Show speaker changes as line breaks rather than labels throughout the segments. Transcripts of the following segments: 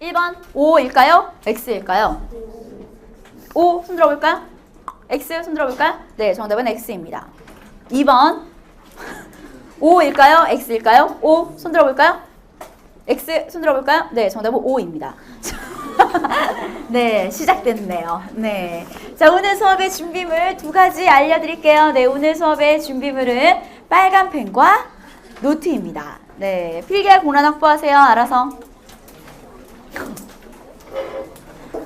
1번 5일까요? X일까요? 5 손 들어볼까요? X 손 들어볼까요? 네, 정답은 X입니다. 2번 5일까요? X일까요? 5 손 들어볼까요? X 손 들어볼까요? 네, 정답은 5입니다. 네, 시작됐네요. 네. 자, 오늘 수업의 준비물 두 가지 알려드릴게요. 네, 오늘 수업의 준비물은 빨간 펜과 노트입니다. 네, 필기할 공간 확보하세요. 알아서.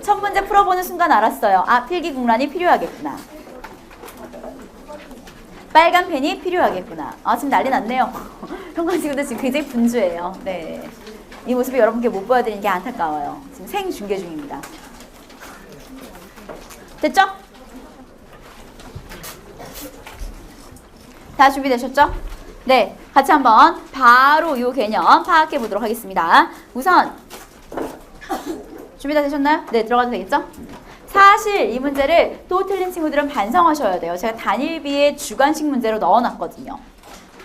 첫 문제 풀어보는 순간 알았어요. 아, 필기 공란이 필요하겠구나. 빨간 펜이 필요하겠구나. 아, 지금 난리 났네요. 형광 친구들 지금 굉장히 분주해요. 네. 이 모습을 여러분께 못 보여드리는 게 안타까워요. 지금 생중계 중입니다. 됐죠? 다 준비되셨죠? 네, 같이 한번 바로 이 개념 파악해 보도록 하겠습니다. 우선 준비 다 되셨나요? 네, 들어가도 되겠죠? 사실 이 문제를 또 틀린 친구들은 반성하셔야 돼요. 제가 단일비의 주관식 문제로 넣어놨거든요.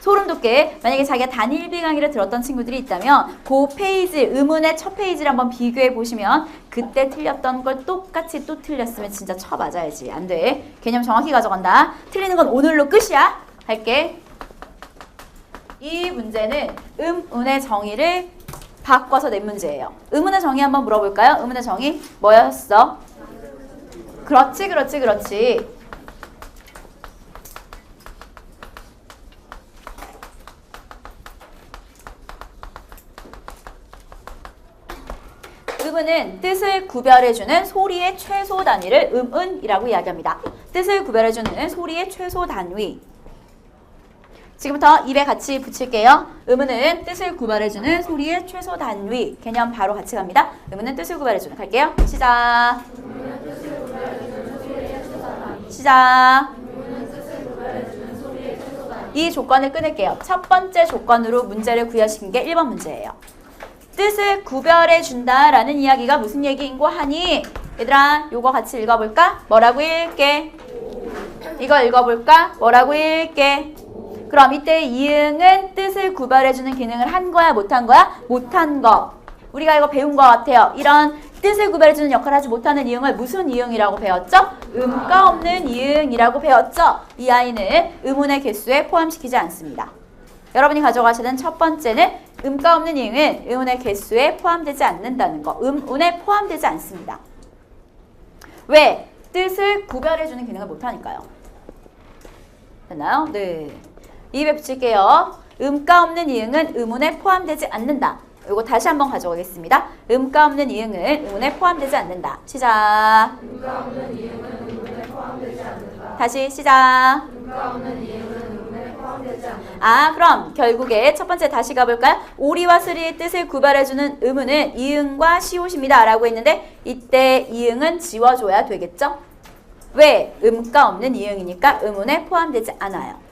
소름 돋게 만약에 자기가 단일비 강의를 들었던 친구들이 있다면 그 페이지, 의문의 첫 페이지를 한번 비교해 보시면 그때 틀렸던 걸 똑같이 또 틀렸으면 진짜 쳐 맞아야지. 안 돼. 개념 정확히 가져간다. 틀리는 건 오늘로 끝이야. 할게. 이 문제는 음운의 정의를 바꿔서 낸 문제예요. 의문의 정의 한번 물어볼까요? 의문의 정의 뭐였어? 그렇지, 그렇지, 그렇지. 음은은 뜻을 구별해주는 소리의 최소 단위를 음은이라고 이야기합니다. 뜻을 구별해주는 소리의 최소 단위. 지금부터 입에 같이 붙일게요. 음은은 뜻을 구별해주는 소리의 최소 단위. 개념 바로 같이 갑니다. 음은은 뜻을 구별해주는. 갈게요. 시작. 시작. 이 조건을 끊을게요. 첫 번째 조건으로 문제를 구현시킨 게 1번 문제예요. 뜻을 구별해준다라는 이야기가 무슨 얘기인고 하니? 얘들아, 요거 같이 읽어볼까? 뭐라고 읽게? 이거 읽어볼까? 뭐라고 읽게? 그럼 이때 이응은 뜻을 구별해주는 기능을 한 거야, 못한 거야? 못한 거. 우리가 이거 배운 거 같아요. 이런 뜻을 구별해주는 역할을 하지 못하는 이응을 무슨 이응이라고 배웠죠? 음가 없는 이응이라고 배웠죠? 이 아이는 음운의 개수에 포함시키지 않습니다. 여러분이 가져가시는 첫 번째는 음가 없는 이응은 음운의 개수에 포함되지 않는다는 거. 음운에 포함되지 않습니다. 왜? 뜻을 구별해주는 기능을 못하니까요. 됐나요? 네. 입에 붙일게요. 음가 없는 이응은 음운에 포함되지 않는다. 이거 다시 한번 가져가겠습니다. 음가 없는 이응은 음운에 포함되지 않는다. 시작. 음가 없는 이응은 음운에 포함되지 않는다. 다시 시작. 음가 없는 이응은 음운에 포함되지 않는다. 아, 그럼 결국에 첫 번째 다시 가볼까요? 오리와 스리의 뜻을 구별해주는 음운은 이응과 시옷입니다. 라고 했는데 이때 이응은 지워줘야 되겠죠? 왜? 음가 없는 이응이니까 음운에 포함되지 않아요.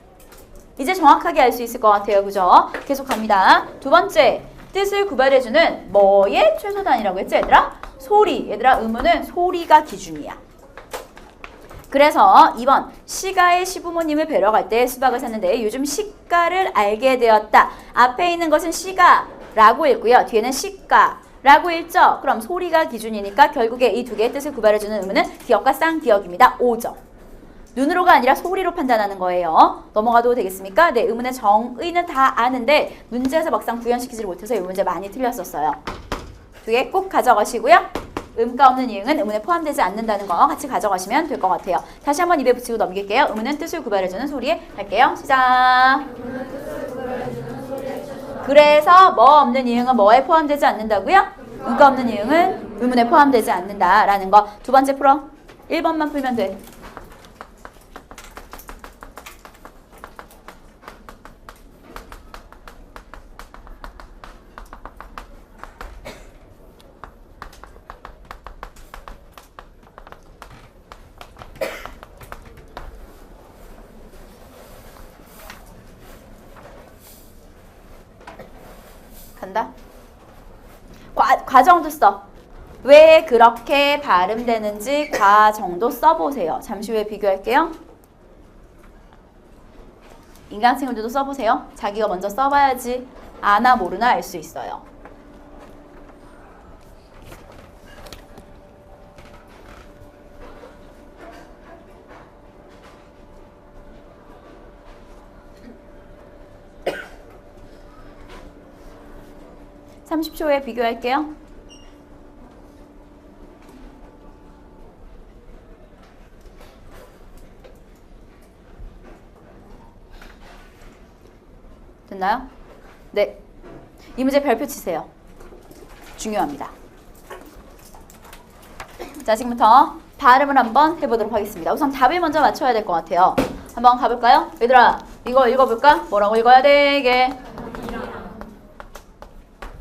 이제 정확하게 알 수 있을 것 같아요. 그죠? 계속 갑니다. 두 번째, 뜻을 구별해주는 뭐의 최소 단위라고 했죠, 얘들아? 소리. 얘들아, 음운은 소리가 기준이야. 그래서 2번, 시가의 시부모님을 뵈러 갈 때 수박을 샀는데 요즘 시가를 알게 되었다. 앞에 있는 것은 시가라고 읽고요. 뒤에는 시가라고 읽죠? 그럼 소리가 기준이니까 결국에 이 두 개의 뜻을 구별해주는 음운은 기억과 쌍기억입니다. 5점. 눈으로가 아니라 소리로 판단하는 거예요. 넘어가도 되겠습니까? 네, 의문의 정의는 다 아는데 문제에서 막상 구현시키지를 못해서 이 문제 많이 틀렸었어요. 두 개 꼭 가져가시고요. 음가 없는 이응은 의문에 포함되지 않는다는 거 같이 가져가시면 될 것 같아요. 다시 한번 입에 붙이고 넘길게요. 의문은 뜻을 구별해주는 소리에 갈게요. 시작. 그래서 뭐 없는 이응은 뭐에 포함되지 않는다고요? 음가 없는 이응은 의문에 포함되지 않는다라는 거. 두 번째 풀어. 1번만 풀면 돼. 간다. 과정도 써. 왜 그렇게 발음되는지 과정도 써보세요. 잠시 후에 비교할게요. 인간친구들도 써보세요. 자기가 먼저 써봐야지 아나 모르나 알 수 있어요. 30초에 비교할게요. 됐나요? 네. 이 문제 별표 치세요. 중요합니다. 자, 지금부터 발음을 한번 해보도록 하겠습니다. 우선 답을 먼저 맞춰야 될 것 같아요. 한번 가볼까요? 얘들아, 이거 읽어볼까? 뭐라고 읽어야 되게?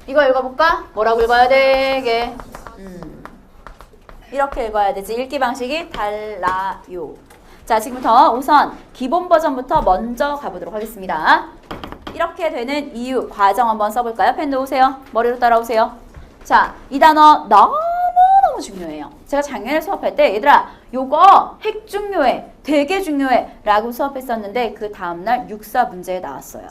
이거 읽어볼까? 뭐라고 읽어야 되게? 이렇게 읽어야 되지. 읽기 방식이 달라요. 자, 지금부터 우선 기본 버전부터 먼저 가보도록 하겠습니다. 이렇게 되는 이유, 과정 한번 써볼까요? 펜 놓으세요. 머리로 따라오세요. 자, 이 단어 너무너무 중요해요. 제가 작년에 수업할 때 얘들아 요거 핵 중요해, 되게 중요해 라고 수업했었는데 그 다음날 육사 문제에 나왔어요.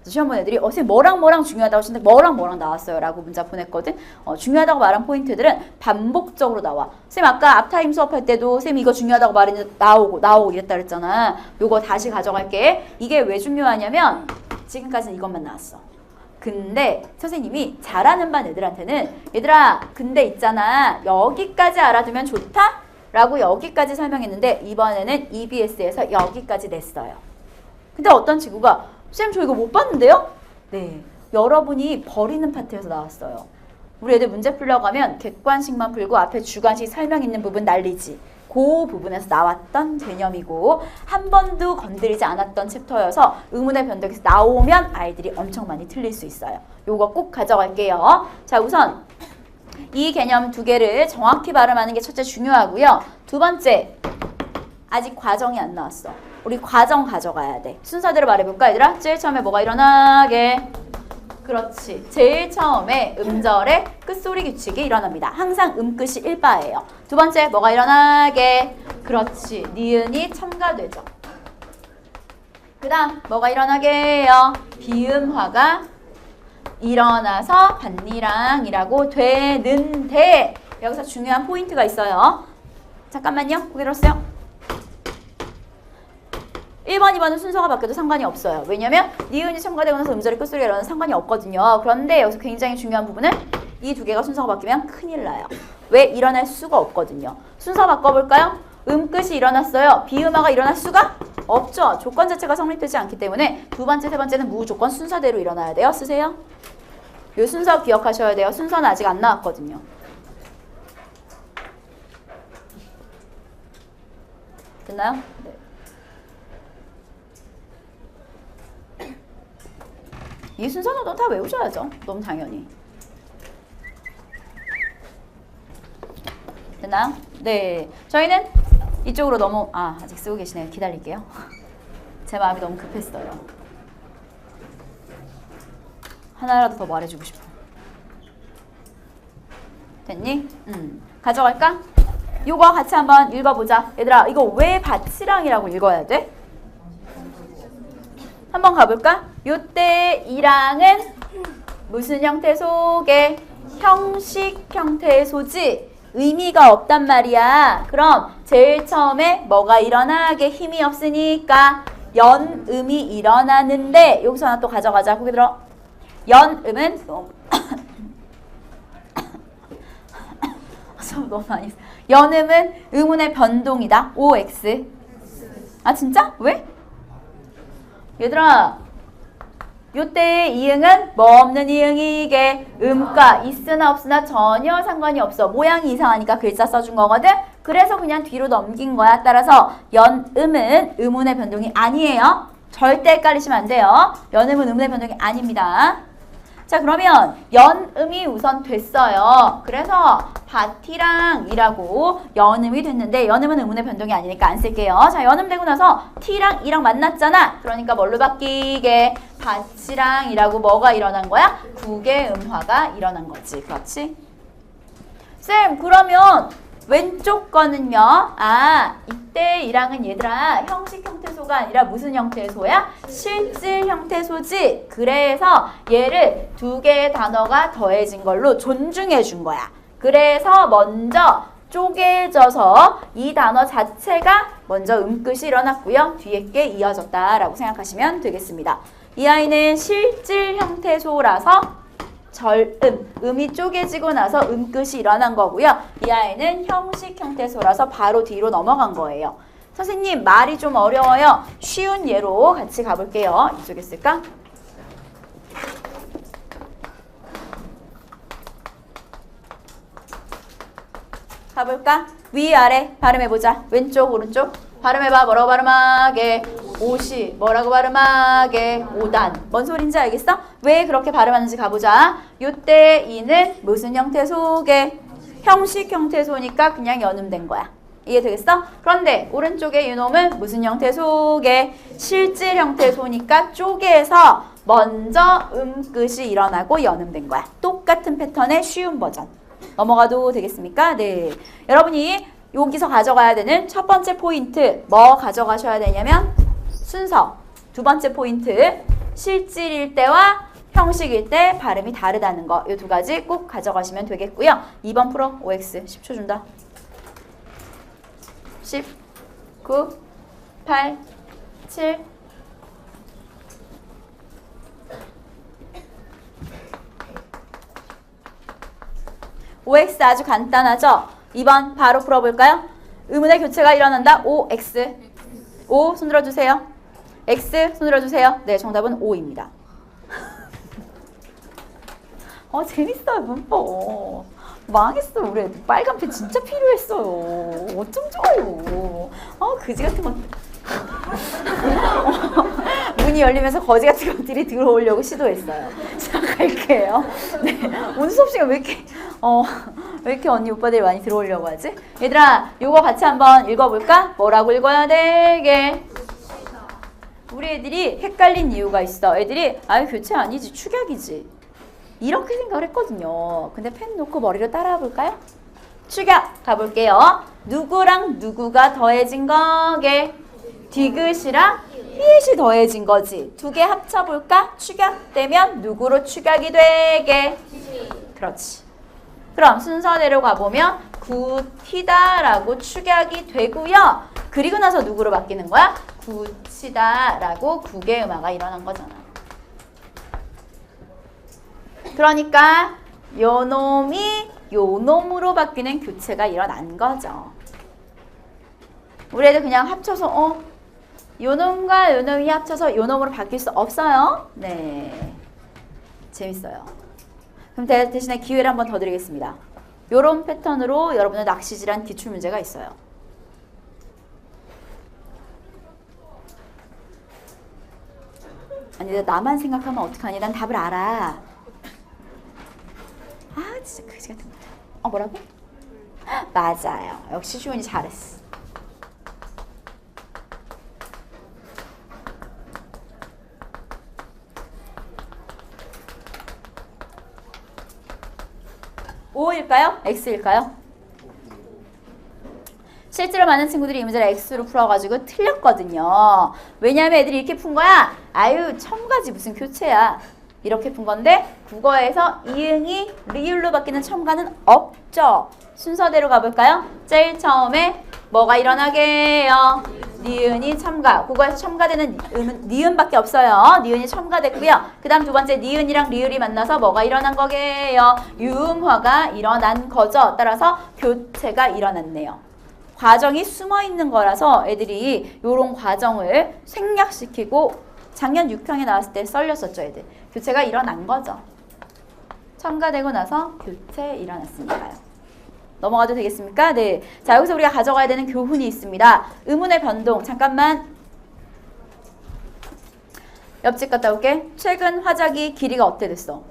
시험 본 애들이 선생님 뭐랑 중요하다고 하시는데 뭐랑 나왔어요 라고 문자 보냈거든. 중요하다고 말한 포인트들은 반복적으로 나와. 선생님 아까 앞타임 수업할 때도 선생님 이거 중요하다고 말했는데 나오고 이랬다 그랬잖아. 요거 다시 가져갈게. 이게 왜 중요하냐면 지금까지는 이것만 나왔어. 근데 선생님이 잘하는 반 애들한테는 얘들아 근데 있잖아 여기까지 알아두면 좋다? 라고 여기까지 설명했는데 이번에는 EBS에서 여기까지 냈어요. 근데 어떤 친구가 쌤 저 이거 못 봤는데요? 네, 여러분이 버리는 파트에서 나왔어요. 우리 애들 문제 풀려고 하면 객관식만 풀고 앞에 주관식 설명 있는 부분 날리지. 그 부분에서 나왔던 개념이고 한 번도 건드리지 않았던 챕터여서 의문의 변덕에서 나오면 아이들이 엄청 많이 틀릴 수 있어요. 요거 꼭 가져갈게요. 자, 우선 이 개념 두 개를 정확히 발음하는 게 첫째 중요하고요. 두 번째, 아직 과정이 안 나왔어. 우리 과정 가져가야 돼. 순서대로 말해볼까 얘들아? 제일 처음에 뭐가 일어나게? 그렇지. 제일 처음에 음절의 끝소리 규칙이 일어납니다. 항상 음끝이 1바예요. 두 번째 뭐가 일어나게? 그렇지. 니은이 첨가되죠. 그 다음 뭐가 일어나게요? 비음화가 일어나서 반니랑이라고 되는데 여기서 중요한 포인트가 있어요. 잠깐만요. 고개 들었어요. 1번, 2번은 순서가 바뀌어도 상관이 없어요. 왜냐면 니은이 첨가되고 나서 음절의 끝소리가 일어나는 상관이 없거든요. 그런데 여기서 굉장히 중요한 부분은 이 두 개가 순서가 바뀌면 큰일 나요. 왜? 일어날 수가 없거든요. 순서 바꿔볼까요? 음끝이 일어났어요. 비음화가 일어날 수가 없죠. 조건 자체가 성립되지 않기 때문에 두 번째, 세 번째는 무조건 순서대로 일어나야 돼요. 쓰세요. 이 순서 기억하셔야 돼요. 순서는 아직 안 나왔거든요. 됐나요? 네. 이 순서는 너 다 외우셔야죠. 너무 당연히. 됐나요? 네. 저희는 이쪽으로 너무 아직 쓰고 계시네요. 기다릴게요. 제 마음이 너무 급했어요. 하나라도 더 말해주고 싶어. 됐니? 가져갈까? 이거 같이 한번 읽어보자. 얘들아 이거 왜 밭이랑이라고 읽어야 돼? 한번 가볼까? 요때 이랑은 무슨 형태 속에? 형식 형태 소지. 의미가 없단 말이야. 그럼 제일 처음에 뭐가 일어나게 힘이 없으니까 연음이 일어나는데 여기서 하나 또 가져가자. 거기 들어. 연음은 너무 많이 연음은 의문의 변동이다. OX. 아 진짜? 왜? 얘들아 요때 이응은 뭐 없는 이응이게 음가 있으나 없으나 전혀 상관이 없어. 모양이 이상하니까 글자 써준 거거든. 그래서 그냥 뒤로 넘긴 거야. 따라서 연음은 의문의 변동이 아니에요. 절대 헷갈리시면 안 돼요. 연음은 의문의 변동이 아닙니다. 자 그러면 연음이 우선 됐어요. 그래서 밭이랑이라고 연음이 됐는데 연음은 의문의 변동이 아니니까 안 쓸게요. 자 연음 되고 나서 T랑 E랑 만났잖아. 그러니까 뭘로 바뀌게? 밭이랑이라고 뭐가 일어난 거야? 국의 음화가 일어난 거지. 그렇지? 쌤 그러면 왼쪽 거는요? 이때 이랑은 얘들아 형식 형태소가 아니라 무슨 형태소야? 실질 형태소지. 그래서 얘를 두 개의 단어가 더해진 걸로 존중해 준 거야. 그래서 먼저 쪼개져서 이 단어 자체가 먼저 음끝이 일어났고요. 뒤에 게 이어졌다라고 생각하시면 되겠습니다. 이 아이는 실질 형태소라서 절음, 음이 쪼개지고 나서 음끝이 일어난 거고요. 이 아이는 형식 형태소라서 바로 뒤로 넘어간 거예요. 선생님 말이 좀 어려워요. 쉬운 예로 같이 가볼게요. 이쪽에 쓸까? 가볼까? 위아래 발음해보자. 왼쪽 오른쪽 발음해봐. 뭐라고 발음하게? 옷이 뭐라고 발음하게? 5단. 뭔 소린지 알겠어? 왜 그렇게 발음하는지 가보자. 요때 이는 무슨 형태 소개? 형식 형태 소니까 그냥 연음된 거야. 이해되겠어? 그런데 오른쪽에 이놈은 무슨 형태 소개? 실질 형태 소니까 쪼개서 먼저 음끝이 일어나고 연음된 거야. 똑같은 패턴의 쉬운 버전. 넘어가도 되겠습니까? 네. 여러분이 여기서 가져가야 되는 첫 번째 포인트 뭐 가져가셔야 되냐면 순서. 두 번째 포인트 실질일 때와 형식일 때 발음이 다르다는 거. 이 두 가지 꼭 가져가시면 되겠고요. 2번 풀어. OX 10초 준다. 10, 9, 8, 7, OX 아주 간단하죠? 2번 바로 풀어볼까요? 의문의 교체가 일어난다. OX. O 손 들어주세요. X 손 들어주세요. 네, 정답은 O입니다. 재밌어요, 문법. 망했어, 우리 애들. 빨간 펜 진짜 필요했어요. 어쩜 좋아요. 그지 같은 것. 문이 열리면서 거지 같은 것들이 들어오려고 시도했어요. 자, 갈게요. 네, 오늘 수업 시간 왜 이렇게 언니 오빠들이 많이 들어오려고 하지? 얘들아, 요거 같이 한번 읽어볼까? 뭐라고 읽어야 되게? 우리 애들이 헷갈린 이유가 있어. 애들이 교체 아니지, 축약이지. 이렇게 생각을 했거든요. 근데 펜 놓고 머리로 따라와 볼까요? 축약 가볼게요. 누구랑 누구가 더해진 거게? 디귿이랑 히읗이 더해진 거지. 두 개 합쳐볼까? 축약되면 누구로 축약이 되게? 그렇지. 그럼 순서대로 가보면 굿이다라고 축약이 되고요. 그리고 나서 누구로 바뀌는 거야? 굿이다라고 국의 음화가 일어난 거잖아. 그러니까 요놈이 요놈으로 바뀌는 교체가 일어난 거죠. 우리 애들 그냥 합쳐서 요놈과 요놈이 합쳐서 요놈으로 바뀔 수 없어요. 네, 재밌어요. 그럼 대신에 기회를 한 번 더 드리겠습니다. 요런 패턴으로 여러분의 낚시질환 기출문제가 있어요. 아니, 나만 생각하면 어떡하니? 난 답을 알아. 진짜 그지 같은 거. 뭐라고? 맞아요. 역시 시온이 잘했어. O일까요? X일까요? 실제로 많은 친구들이 이 문제를 X로 풀어가지고 틀렸거든요. 왜냐하면 애들이 이렇게 푼 거야. 첨가지 무슨 교체야. 이렇게 푼 건데 국어에서 이응이 리을로 바뀌는 첨가는 없죠. 순서대로 가볼까요? 제일 처음에 뭐가 일어나게 해요? 니은이 첨가. 국어에서 첨가되는 음은 니은밖에 없어요. 니은이 첨가됐고요. 그 다음 두 번째 니은이랑 리을이 만나서 뭐가 일어난 거게요? 유음화가 일어난 거죠. 따라서 교체가 일어났네요. 과정이 숨어있는 거라서 애들이 이런 과정을 생략시키고 작년 6학년에 나왔을 때 썰렸었죠, 애들. 교체가 일어난 거죠. 첨가되고 나서 교체 일어났으니까요. 넘어가도 되겠습니까? 네. 자, 여기서 우리가 가져가야 되는 교훈이 있습니다. 의문의 변동. 잠깐만. 옆집 갔다 올게. 최근 화작이 길이가 어때 됐어?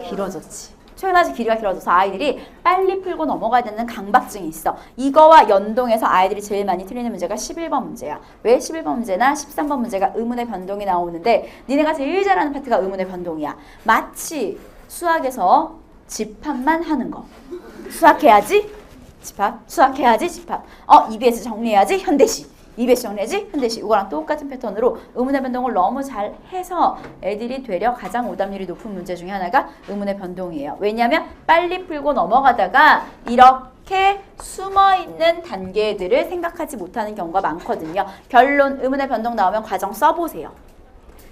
길어졌지. 최근 화작 길이가 길어져서 아이들이 빨리 풀고 넘어가야 되는 강박증이 있어. 이거와 연동해서 아이들이 제일 많이 틀리는 문제가 11번 문제야. 왜 11번 문제나 13번 문제가 의문의 변동이 나오는데 니네가 제일 잘하는 파트가 의문의 변동이야. 마치 수학에서 집합만 하는 거. 수학해야지 집합, 수학해야지 집합. EBS 정리해야지 현대시. EBS 정리해야지 현대시. 이거랑 똑같은 패턴으로 의문의 변동을 너무 잘 해서 애들이 되려 가장 오답률이 높은 문제 중에 하나가 의문의 변동이에요. 왜냐하면 빨리 풀고 넘어가다가 이렇게 숨어있는 단계들을 생각하지 못하는 경우가 많거든요. 결론 의문의 변동 나오면 과정 써보세요.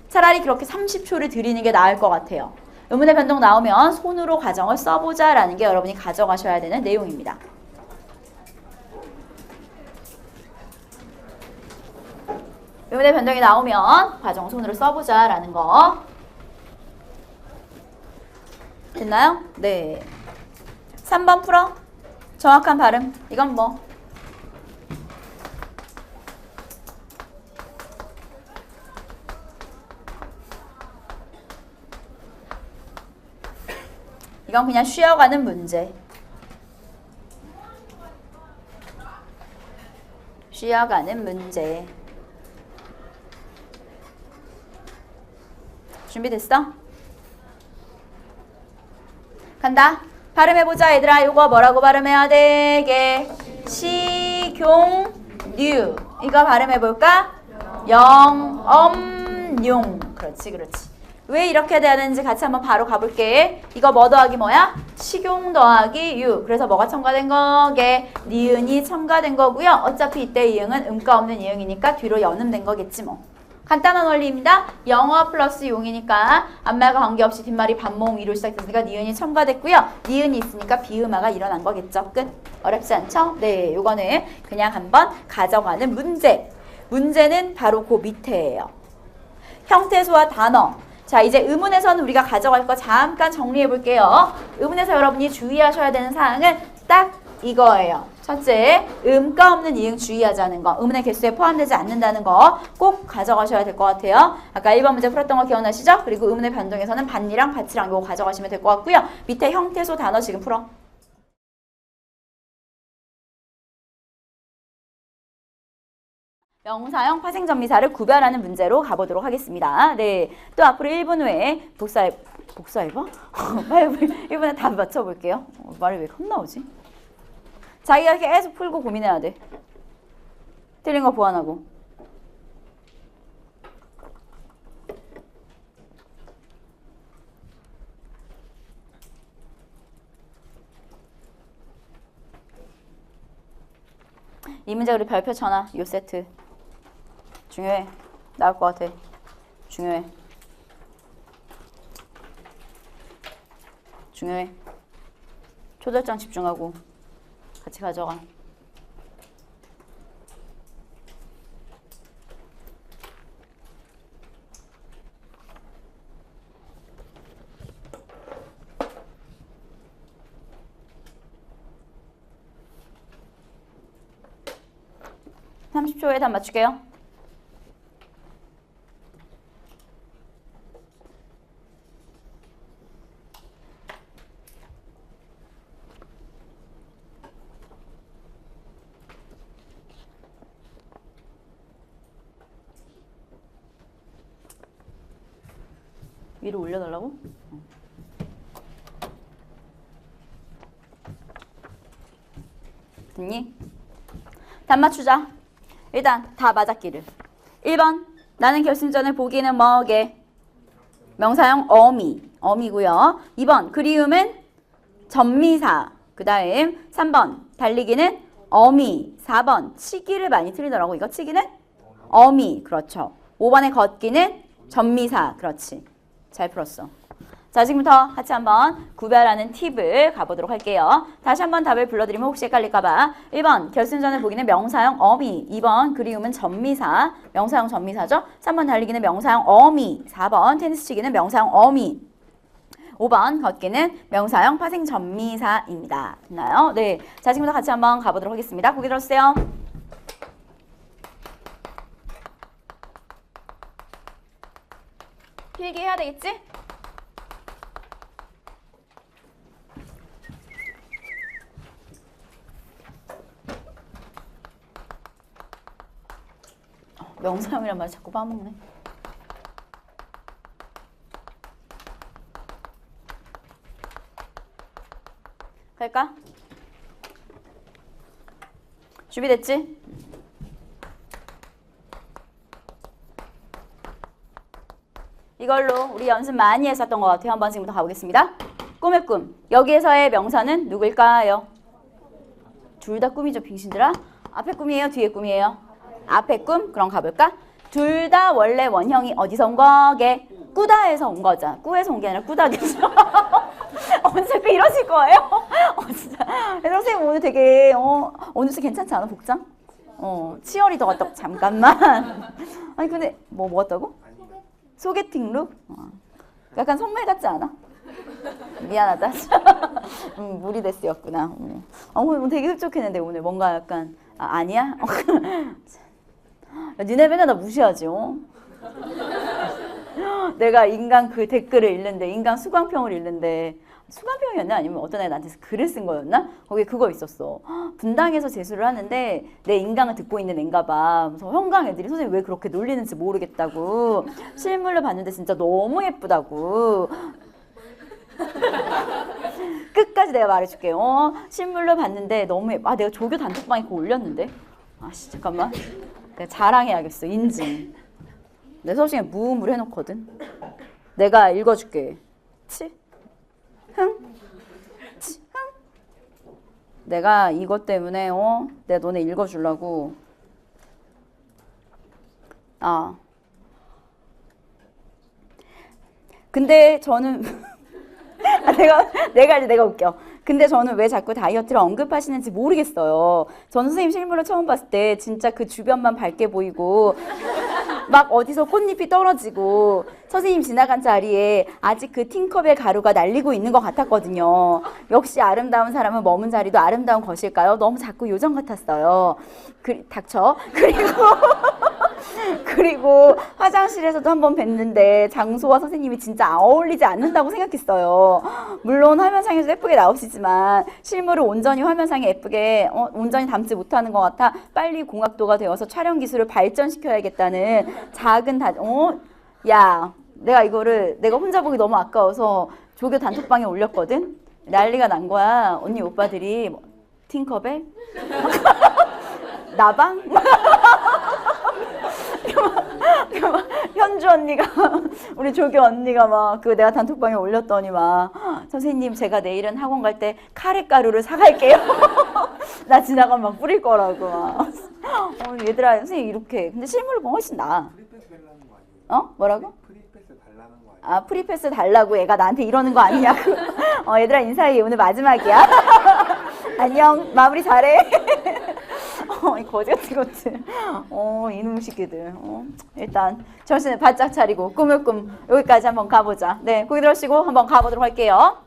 차라리 그렇게 30초를 드리는 게 나을 것 같아요. 의문의 변동 나오면 손으로 가정을 써보자 라는 게 여러분이 가져가셔야 되는 내용입니다. 의문의 변동이 나오면 과정 손으로 써보자 라는 거. 됐나요? 네. 3번 풀어. 정확한 발음. 이건 뭐? 이건 그냥 쉬어가는 문제. 쉬어가는 문제. 준비됐어? 간다. 발음해보자 얘들아. 이거 뭐라고 발음해야 되게? 시경류. 이거 발음해볼까? 영엄용. 그렇지 그렇지. 왜 이렇게 돼야 되는지 같이 한번 바로 가볼게. 이거 뭐 더하기 뭐야? 식용 더하기 유. 그래서 뭐가 첨가된 거게? 니은이 첨가된 거고요. 어차피 이때 이응은 음가 없는 이응이니까 뒤로 연음된 거겠지 뭐. 간단한 원리입니다. 영어 플러스 용이니까 앞말과 관계없이 뒷말이 반모음 위로 시작됐으니까 니은이 첨가됐고요. 니은이 있으니까 비음화가 일어난 거겠죠. 끝. 어렵지 않죠? 네, 요거는 그냥 한번 가져가는 문제. 문제는 바로 그 밑에예요. 형태소와 단어. 자, 이제 의문에서는 우리가 가져갈 거 잠깐 정리해 볼게요. 의문에서 여러분이 주의하셔야 되는 사항은 딱 이거예요. 첫째, 음가 없는 이응 주의하자는 거. 의문의 개수에 포함되지 않는다는 거 꼭 가져가셔야 될 것 같아요. 아까 1번 문제 풀었던 거 기억나시죠? 그리고 의문의 변동에서는 반니랑 밭이랑 이거 가져가시면 될 것 같고요. 밑에 형태소 단어 지금 풀어. 명사형 파생전미사를 구별하는 문제로 가보도록 하겠습니다. 네, 또 앞으로 1분 후에 복사해봐? 1분에 답 맞춰볼게요. 말이 왜 헛나오지? 자기가 계속 풀고 고민해야 돼. 틀린 거 보완하고. 이 문제 우리 별표 쳐놔. 요 세트. 중요해. 나올 것 같아. 중요해. 중요해. 초절장 집중하고 같이 가져가. (30초에) 답 맞출게요. 위로 올려달라고? 됐니? 답 맞추자. 일단 다 맞았기를. 1번 나는 결승전을 보기는 뭐게? 명사형 어미고요. 2번 그리움은 전미사. 그 다음 3번 달리기는 어미. 4번 치기를 많이 틀리더라고. 이거 치기는 어미. 그렇죠. 5번에 걷기는 전미사. 그렇지. 잘 풀었어. 자, 지금부터 같이 한번 구별하는 팁을 가보도록 할게요. 다시 한번 답을 불러드리면 혹시 헷갈릴까봐. 1번 결승전을 보기는 명사형 어미. 2번 그리움은 전미사. 명사형 전미사죠. 3번 달리기는 명사형 어미. 4번 테니스 치기는 명사형 어미. 5번 걷기는 명사형 파생 전미사입니다. 됐나요? 네. 자, 지금부터 같이 한번 가보도록 하겠습니다. 고개 들어주세요. 필기해야 되겠지? 명사형이란 말 자꾸 빠먹네. 갈까? 준비됐지? 이걸로 우리 연습 많이 했었던 것 같아요. 한번 지금부터 가보겠습니다. 꿈의 꿈. 여기에서의 명사는 누구일까요? 둘 다 꿈이죠, 빙신들아. 앞에 꿈이에요? 뒤에 꿈이에요? 앞에 꿈? 그럼 가볼까? 둘 다 원래 원형이 어디서 온 거게? 꾸다에서 온 거죠. 꾸에서 온 게 아니라 꾸다겠죠. 자꾸 이러실 거예요? 진짜. 선생님 오늘 되게 오늘 진짜 괜찮지 않아 복장? 치어리더 같다고 잠깐만. 아니 근데 뭐 왔다고? 소개팅 룩? 약간 선물 같지 않아? 미안하다. 무리데스였구나. 오늘 되게 흡족했는데 오늘 뭔가 약간 아니야? 니네 맨날 나 무시하지? 내가 인간 그 댓글을 읽는데 인간 수강평을 읽는데 수강평이었나? 아니면 어떤 애가 나한테 글을 쓴 거였나? 거기에 그거 있었어. 분당에서 재수를 하는데 내 인강을 듣고 있는 앤가 봐. 그래서 현강 애들이 선생님 왜 그렇게 놀리는지 모르겠다고. 실물로 봤는데 진짜 너무 예쁘다고. 끝까지 내가 말해줄게요. 실물로 봤는데 너무 예뻐. 내가 조교 단톡방에 그거 올렸는데. 잠깐만. 내가 자랑해야겠어. 인증. 내 수업 시간에 무음으로 해놓거든. 내가 읽어줄게. 내가 이것 때문에 내가 너네 읽어주려고. 근데 저는 내가 웃겨. 근데 저는 왜 자꾸 다이어트를 언급하시는지 모르겠어요. 저는 선생님 실물을 처음 봤을 때 진짜 그 주변만 밝게 보이고 막 어디서 꽃잎이 떨어지고 선생님 지나간 자리에 아직 그 팅커벨 가루가 날리고 있는 것 같았거든요. 역시 아름다운 사람은 머문 자리도 아름다운 것일까요? 너무 자꾸 요정 같았어요. 닥쳐. 그리고 화장실에서도 한번 뵀는데 장소와 선생님이 진짜 어울리지 않는다고 생각했어요. 물론 화면상에서 예쁘게 나오시지만 실물을 온전히 화면상에 예쁘게 온전히 담지 못하는 것 같아 빨리 공학도가 되어서 촬영 기술을 발전시켜야겠다는 작은 야, 내가 이거를 내가 혼자 보기 너무 아까워서 조교 단톡방에 올렸거든. 난리가 난 거야. 언니 오빠들이 팅커벨? 나방? 현주 언니가 우리 조교 언니가 막 그 내가 단톡방에 올렸더니 막 선생님 제가 내일은 학원 갈 때 카레가루를 사갈게요. 나 지나가면 막 뿌릴 거라고 막. 얘들아 선생님 이렇게 근데 실물로 보면 훨씬 나아.
프리패스 달라는 거 아니에요?
뭐라고?
프리패스 달라는 거 아니에요?
프리패스 달라고 얘가 나한테 이러는 거 아니냐고. 얘들아 인사해. 오늘 마지막이야. 안녕. 마무리 잘해. 이 거지같은 것들. 이놈 새끼들. 일단 정신을 바짝 차리고 꾸물꿈 여기까지 한번 가보자. 네, 고개 들으시고 한번 가보도록 할게요.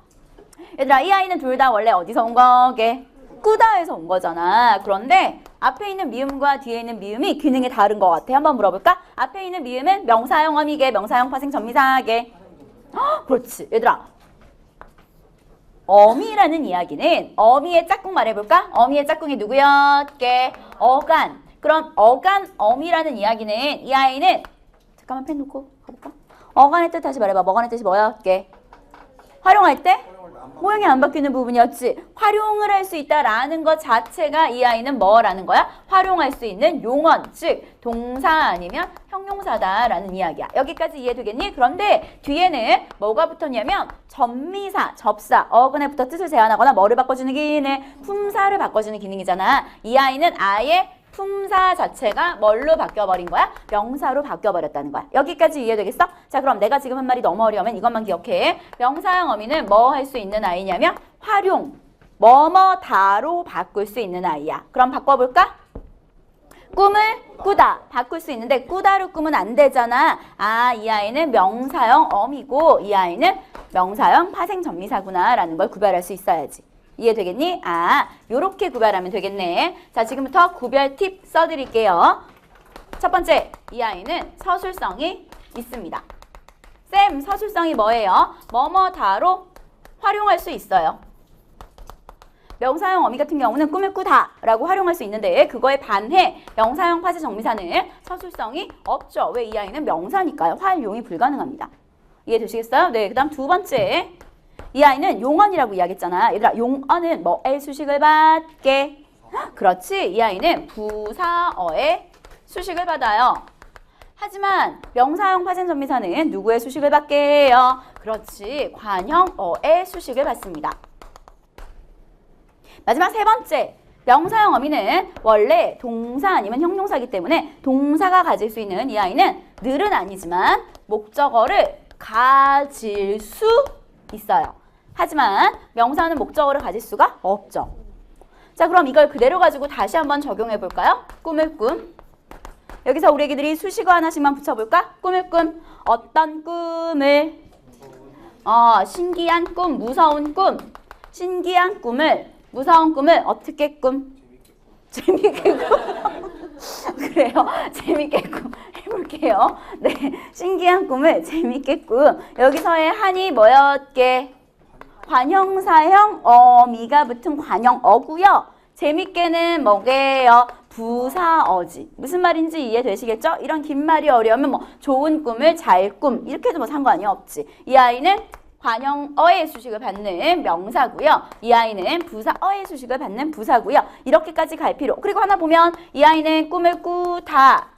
얘들아 이 아이는 둘 다 원래 어디서 온 거게? 꾸다에서 온 거잖아. 그런데 앞에 있는 미음과 뒤에 있는 미음이 기능이 다른 것 같아. 한번 물어볼까? 앞에 있는 미음은 명사형 어미게, 명사형 파생 전미사게. 그렇지. 얘들아 어미라는 이야기는 어미의 짝꿍 말해볼까? 어미의 짝꿍이 누구였게? 어간. 그럼 어간 어미라는 이야기는 이 아이는 잠깐만 펜 놓고 가볼까? 어간의 뜻 다시 말해봐. 어간의 뜻이 뭐였게? 활용할 때? 모양이 안 바뀌는 부분이었지. 활용을 할 수 있다라는 것 자체가 이 아이는 뭐라는 거야? 활용할 수 있는 용언, 즉 동사 아니면 형용사다라는 이야기야. 여기까지 이해되겠니? 그런데 뒤에는 뭐가 붙었냐면 전미사, 접사, 어근에 붙어 뜻을 제한하거나 뭐를 바꿔주는 기능, 품사를 바꿔주는 기능이잖아. 이 아이는 아예 품사 자체가 뭘로 바뀌어버린 거야? 명사로 바뀌어버렸다는 거야. 여기까지 이해되겠어? 자, 그럼 내가 지금 한 말이 너무 어려우면 이것만 기억해. 명사형 어미는 뭐 할 수 있는 아이냐면 활용, 뭐뭐다로 바꿀 수 있는 아이야. 그럼 바꿔볼까? 꿈을 꾸다 바꿀 수 있는데 꾸다로 꾸면 안 되잖아. 이 아이는 명사형 어미고 이 아이는 명사형 파생전미사구나 라는 걸 구별할 수 있어야지. 이해되겠니? 요렇게 구별하면 되겠네. 자, 지금부터 구별 팁 써드릴게요. 첫 번째, 이 아이는 서술성이 있습니다. 쌤, 서술성이 뭐예요? 뭐뭐다로 활용할 수 있어요. 명사형 어미 같은 경우는 꿈을 꾸다 라고 활용할 수 있는데 그거에 반해 명사형 파생 정미사는 서술성이 없죠. 왜? 이 아이는 명사니까요. 활용이 불가능합니다. 이해되시겠어요? 네, 그 다음 두 번째. 이 아이는 용언이라고 이야기했잖아. 얘들아, 용언은 뭐의 수식을 받게? 그렇지. 이 아이는 부사어의 수식을 받아요. 하지만 명사형 파생전미사는 누구의 수식을 받게 해요? 그렇지. 관형어의 수식을 받습니다. 마지막 세 번째. 명사형 어미는 원래 동사 아니면 형용사이기 때문에 동사가 가질 수 있는 이 아이는 늘은 아니지만 목적어를 가질 수 있어요. 하지만 명사는 목적어를 가질 수가 없죠. 자, 그럼 이걸 그대로 가지고 다시 한번 적용해 볼까요? 꿈을 꿈. 여기서 우리 애기들이 수식어 하나씩만 붙여볼까? 꿈을 꿈. 어떤 꿈을? 신기한 꿈, 무서운 꿈. 신기한 꿈을, 무서운 꿈을 어떻게 꿈? 재밌게 꿈. 그래요. 재밌게 꿈 해볼게요. 네, 신기한 꿈을 재밌게 꿈. 여기서의 한이 뭐였게? 관형사형 어미가 붙은 관형어고요. 재밌게는 뭐게요? 부사어지. 무슨 말인지 이해되시겠죠? 이런 긴 말이 어려우면 뭐 좋은 꿈을 잘 꿈 이렇게 해도 뭐 상관이 없지. 이 아이는 관형어의 수식을 받는 명사고요. 이 아이는 부사어의 수식을 받는 부사고요. 이렇게까지 갈 필요. 그리고 하나 보면 이 아이는 꿈을 꾸다.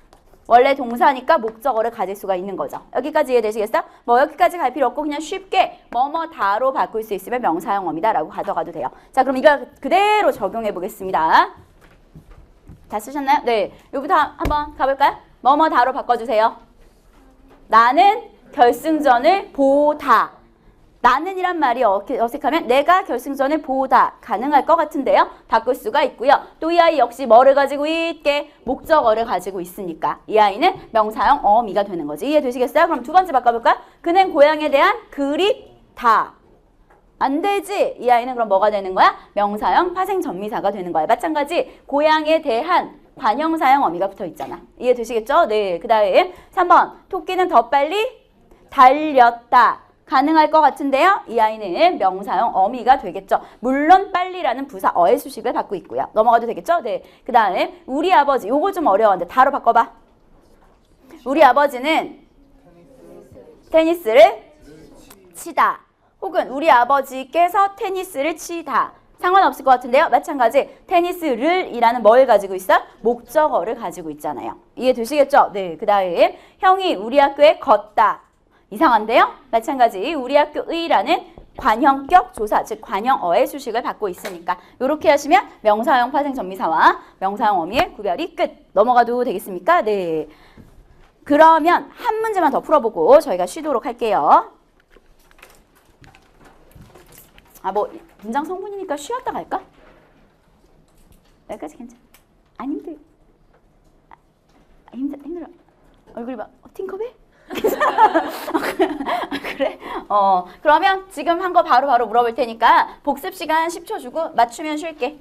원래 동사니까 목적어를 가질 수가 있는 거죠. 여기까지 이해되시겠어요? 뭐 여기까지 갈 필요 없고 그냥 쉽게 뭐뭐다로 바꿀 수 있으면 명사형 어미다라고 가져가도 돼요. 자, 그럼 이걸 그대로 적용해 보겠습니다. 다 쓰셨나요? 네. 여기부터 한번 가볼까요? 뭐뭐다로 바꿔주세요. 나는 결승전을 보다. 나는이란 말이 어색하면 내가 결승전을 보다 가능할 것 같은데요. 바꿀 수가 있고요. 또 이 아이 역시 뭐를 가지고 있게? 목적어를 가지고 있으니까 이 아이는 명사형 어미가 되는 거지. 이해되시겠어요? 그럼 두 번째 바꿔볼까요? 그는 고향에 대한 그립다. 안 되지. 이 아이는 그럼 뭐가 되는 거야? 명사형 파생전미사가 되는 거야. 마찬가지 고향에 대한 관형사형 어미가 붙어 있잖아. 이해되시겠죠? 네. 그 다음에 3번 토끼는 더 빨리 달렸다. 가능할 것 같은데요. 이 아이는 명사형 어미가 되겠죠. 물론 빨리라는 부사어의 수식을 받고 있고요. 넘어가도 되겠죠? 네. 그 다음에 우리 아버지. 요거 좀 어려운데 다로 바꿔봐. 우리 아버지는 테니스를 치다. 혹은 우리 아버지께서 테니스를 치다. 상관없을 것 같은데요. 마찬가지 테니스를 이라는 뭘 가지고 있어? 목적어를 가지고 있잖아요. 이해되시겠죠? 네. 그 다음에 형이 우리 학교에 걷다. 이상한데요? 마찬가지 우리 학교의라는 관형격 조사, 즉 관형어의 수식을 받고 있으니까 이렇게 하시면 명사형 파생전미사와 명사형 어미의 구별이 끝. 넘어가도 되겠습니까? 네. 그러면 한 문제만 더 풀어보고 저희가 쉬도록 할게요. 뭐 문장 성분이니까 쉬었다 갈까? 여기까지 괜찮아? 안 힘들? 힘들어? 얼굴이 막 팅커벨? 그래? 그러면 지금 한 거 바로 물어볼 테니까 복습 시간 10초 주고 맞추면 쉴게.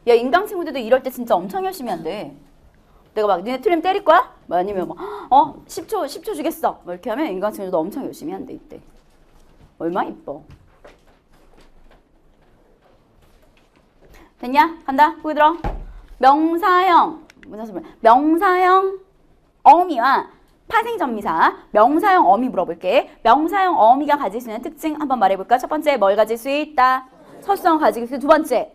야, 인강 친구들도 이럴 때 진짜 엄청 열심히 한대. 내가 막 니네 틀리면 때릴 거야? 뭐 아니면 뭐 10초 주겠어. 뭐 이렇게 하면 인강 친구들도 엄청 열심히 한대 이때. 얼마나 이뻐. 됐냐? 간다. 보기 들어. 명사형 어미와 파생전미사 명사형 어미 물어볼게. 명사형 어미가 가질 수 있는 특징 한번 말해볼까? 첫 번째 뭘 가질 수 있다? 서술형을 가지고 있어. 두 번째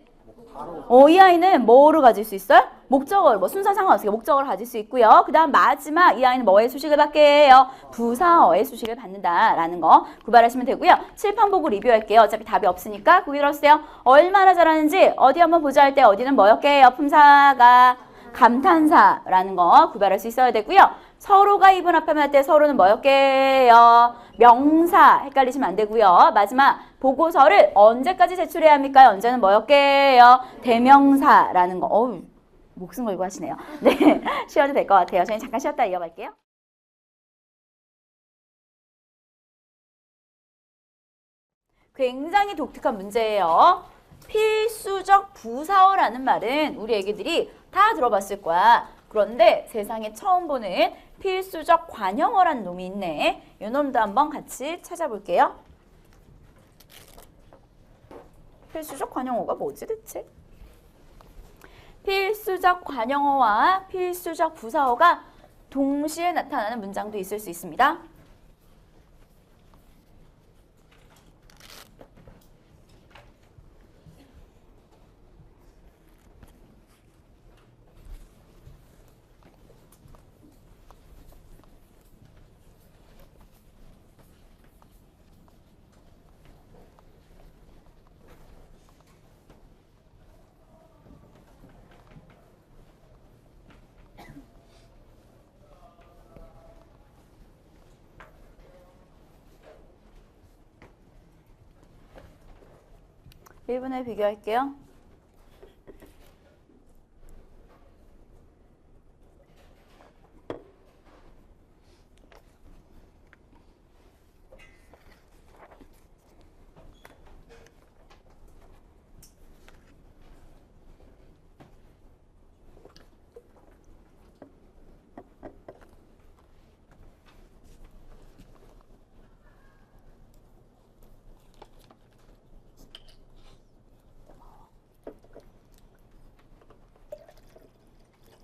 이 아이는 뭐를 가질 수 있어요? 목적어를 뭐 순서 상관없이 목적어를 가질 수 있고요. 그 다음 마지막 이 아이는 뭐의 수식을 받게 해요? 부사어의 수식을 받는다라는 거 구별하시면 되고요. 칠판 보고 리뷰할게요. 어차피 답이 없으니까 보기 들었어요. 얼마나 잘하는지 어디 한번 보자 할 때 어디는 뭐였게 해요? 품사가 감탄사라는 거 구별할 수 있어야 되고요. 서로가 입은 합하면 할 때 서로는 뭐였게요? 명사 헷갈리시면 안 되고요. 마지막 보고서를 언제까지 제출해야 합니까? 언제는 뭐였게요? 대명사라는 거. 어우, 목숨 걸고 하시네요. 네, 쉬어도 될 것 같아요. 저희 잠깐 쉬었다 이어갈게요. 굉장히 독특한 문제예요. 필수적 부사어라는 말은 우리 애기들이 다 들어봤을 거야. 그런데 세상에 처음 보는 필수적 관형어라는 놈이 있네. 이 놈도 한번 같이 찾아볼게요. 필수적 관형어가 뭐지 대체? 필수적 관형어와 필수적 부사어가 동시에 나타나는 문장도 있을 수 있습니다. 1분에 비교할게요.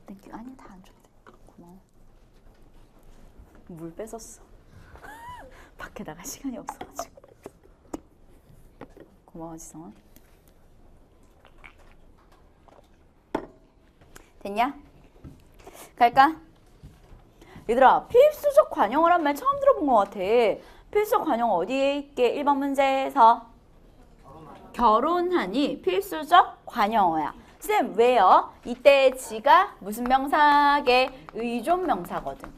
땡큐. 아니 다 안 줬대. 고마워. 물 뺏었어. 밖에 나갈 시간이 없어가지고. 고마워 지성아. 됐냐? 갈까? 얘들아 필수적 관용어란 말 처음 들어본 것 같아. 필수적 관용어 어디에 있게? 1번 문제에서 결혼하니 필수적 관용어야. 쌤 왜요? 이때 지가 무슨 명사게? 의존명사거든.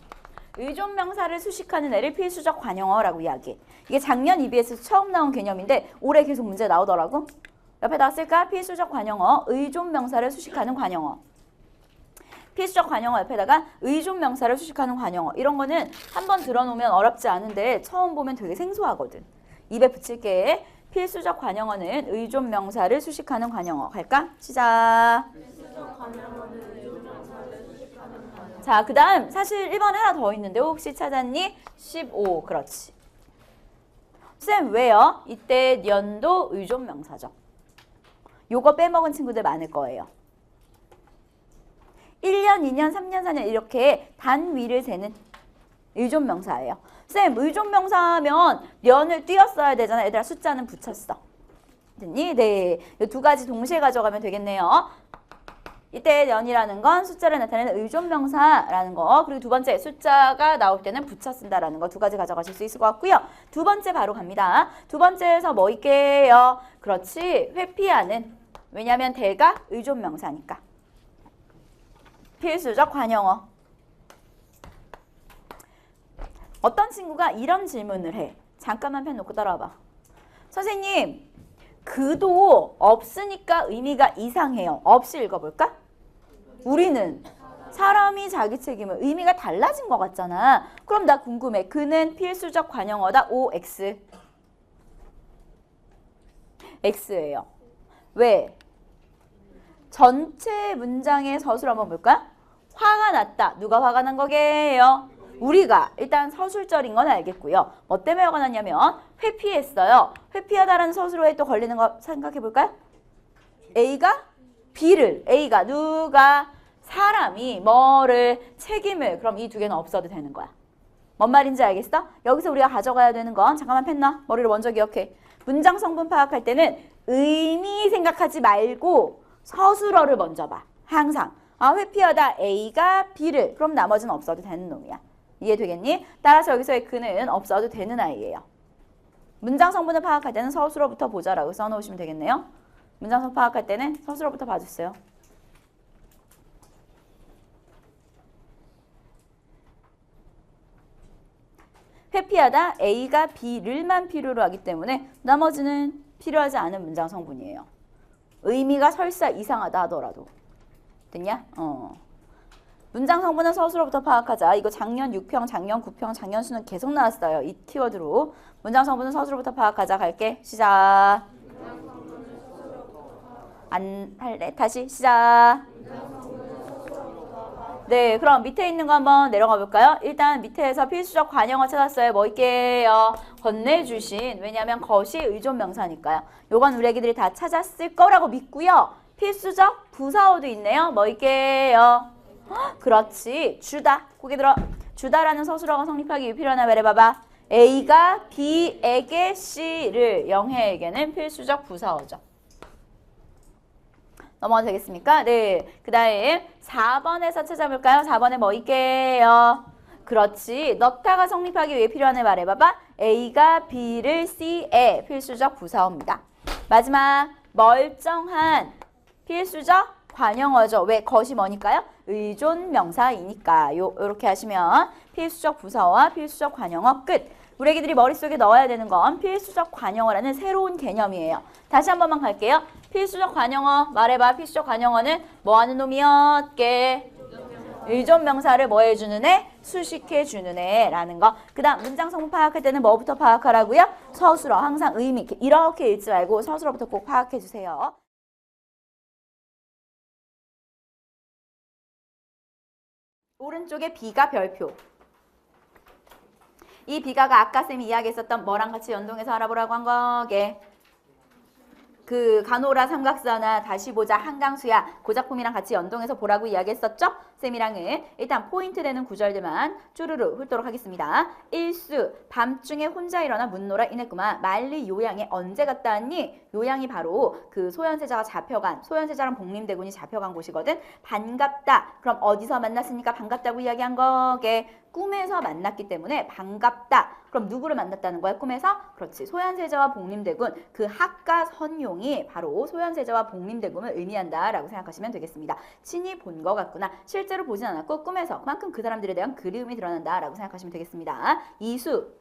의존명사를 수식하는 애를 필수적 관용어라고 이야기해. 이게 작년 EBS에서 처음 나온 개념인데 올해 계속 문제 나오더라고. 옆에다 쓸까? 필수적 관용어, 의존명사를 수식하는 관용어. 필수적 관용어 옆에다가 의존명사를 수식하는 관용어. 이런 거는 한번 들어놓으면 어렵지 않은데 처음 보면 되게 생소하거든. 입에 붙일게. 필수적 관용어는 의존명사를 수식하는 관용어. 갈까? 시작. 자, 그 다음 사실 1번에 하나 더 있는데 혹시 찾았니? 15. 그렇지. 쌤 왜요? 이때 년도 의존명사죠. 요거 빼먹은 친구들 많을 거예요. 1년, 2년, 3년, 4년 이렇게 단위를 세는 의존명사예요. 쌤, 의존명사하면 년을 띄었어야 되잖아. 얘들아 숫자는 붙였어. 됐니? 네. 이 두 가지 동시에 가져가면 되겠네요. 이때 년이라는 건 숫자를 나타내는 의존명사라는 거. 그리고 두 번째 숫자가 나올 때는 붙여 쓴다라는 거. 두 가지 가져가실 수 있을 것 같고요. 두 번째 바로 갑니다. 두 번째에서 뭐 있게요? 그렇지. 회피하는. 왜냐하면 대가 의존명사니까. 필수적 관용어. 어떤 친구가 이런 질문을 해. 잠깐만 펜 놓고 따라와봐. 선생님, 그도 없으니까 의미가 이상해요. 없이 읽어볼까? 우리는 사람이 자기 책임을 의미가 달라진 것 같잖아. 그럼 나 궁금해. 그는 필수적 관용어다. OX. X예요. 왜? 전체 문장의 서술 한번 볼까? 화가 났다. 누가 화가 난 거게요? 우리가. 일단 서술절인 건 알겠고요. 뭐 때문에 화가 났냐면 회피했어요. 회피하다라는 서술어에 또 걸리는 거 생각해 볼까요? A가 B를. A가 누가? 사람이 뭐를? 책임을. 그럼 이 두 개는 없어도 되는 거야. 뭔 말인지 알겠어? 여기서 우리가 가져가야 되는 건 잠깐만 펜 놔. 머리를 먼저 기억해. 문장 성분 파악할 때는 의미 생각하지 말고 서술어를 먼저 봐. 항상. 아, 회피하다 A가 B를. 그럼 나머지는 없어도 되는 놈이야. 이해되겠니? 따라서 여기서의 그는 없어도 되는 아이예요. 문장 성분을 파악할 때는 서술어부터 보자라고 써놓으시면 되겠네요. 문장 성분 파악할 때는 서술어부터 봐주세요. 회피하다 A가 B를만 필요로 하기 때문에 나머지는 필요하지 않은 문장 성분이에요. 의미가 설사 이상하다 하더라도. 됐냐? 문장 성분은 서술어부터 파악하자. 이거 작년 6평, 작년 9평, 작년 수는 계속 나왔어요. 이 키워드로. 문장 성분은 서술어부터 파악하자. 갈게. 시작. 안 할래? 다시 시작. 네, 그럼 밑에 있는 거 한번 내려가 볼까요? 일단 밑에서 필수적 관용어 찾았어요. 뭐 있게요? 건네주신. 왜냐하면 것이 의존명사니까요. 요건 우리 애기들이 다 찾았을 거라고 믿고요. 필수적 부사어도 있네요. 뭐 있게요? 그렇지. 주다. 고개 들어. 주다라는 서술어가 성립하기 위해 필요하나 말해봐봐. A가 B에게 C를. 영혜에게는 필수적 부사어죠. 넘어가도 되겠습니까? 네. 그 다음 4번에서 찾아볼까요? 4번에 뭐 있게요? 그렇지. 넣다가 성립하기 위해 필요하네 말해봐봐. A가 B를 C에. 필수적 부사어입니다. 마지막 멀쩡한 필수적 관용어죠. 왜? 것이 뭐니까요? 의존명사이니까. 요렇게 하시면 필수적 부사어와 필수적 관용어 끝. 우리 애기들이 머릿속에 넣어야 되는 건 필수적 관용어라는 새로운 개념이에요. 다시 한 번만 갈게요. 필수적 관용어 말해봐. 필수적 관용어는 뭐 하는 놈이었게? 의존 명사를 뭐 해주는 애? 수식해주는 애라는 거. 그 다음 문장 성분 파악할 때는 뭐부터 파악하라고요? 서술어. 항상 의미 이렇게 읽지 말고 서술어부터 꼭 파악해주세요. 오른쪽에 B가 별표. 이 B가가 아까 쌤이 이야기했었던 뭐랑 같이 연동해서 알아보라고 한 거게? 그 가노라 삼각사나 다시 보자 한강수야 그 작품이랑 같이 연동해서 보라고 이야기했었죠? 쌤이랑은 일단 포인트 되는 구절들만 쭈루루 훑도록 하겠습니다. 일수 밤중에 혼자 일어나 문노라 이냈구만. 만리 요양에 언제 갔다 왔니? 요양이 바로 그 소현세자가 잡혀간 소현세자랑 복림대군이 잡혀간 곳이거든. 반갑다. 그럼 어디서 만났으니까 반갑다고 이야기한 거게? 꿈에서 만났기 때문에 반갑다. 그럼 누구를 만났다는 거야? 꿈에서? 그렇지. 소현세자와 복림대군 그 학가 선용이 바로 소현세자와 복림대군을 의미한다라고 생각하시면 되겠습니다. 친히 본 것 같구나. 실제로 보진 않았고 꿈에서 그만큼 그 사람들에 대한 그리움이 드러난다라고 생각하시면 되겠습니다. 이수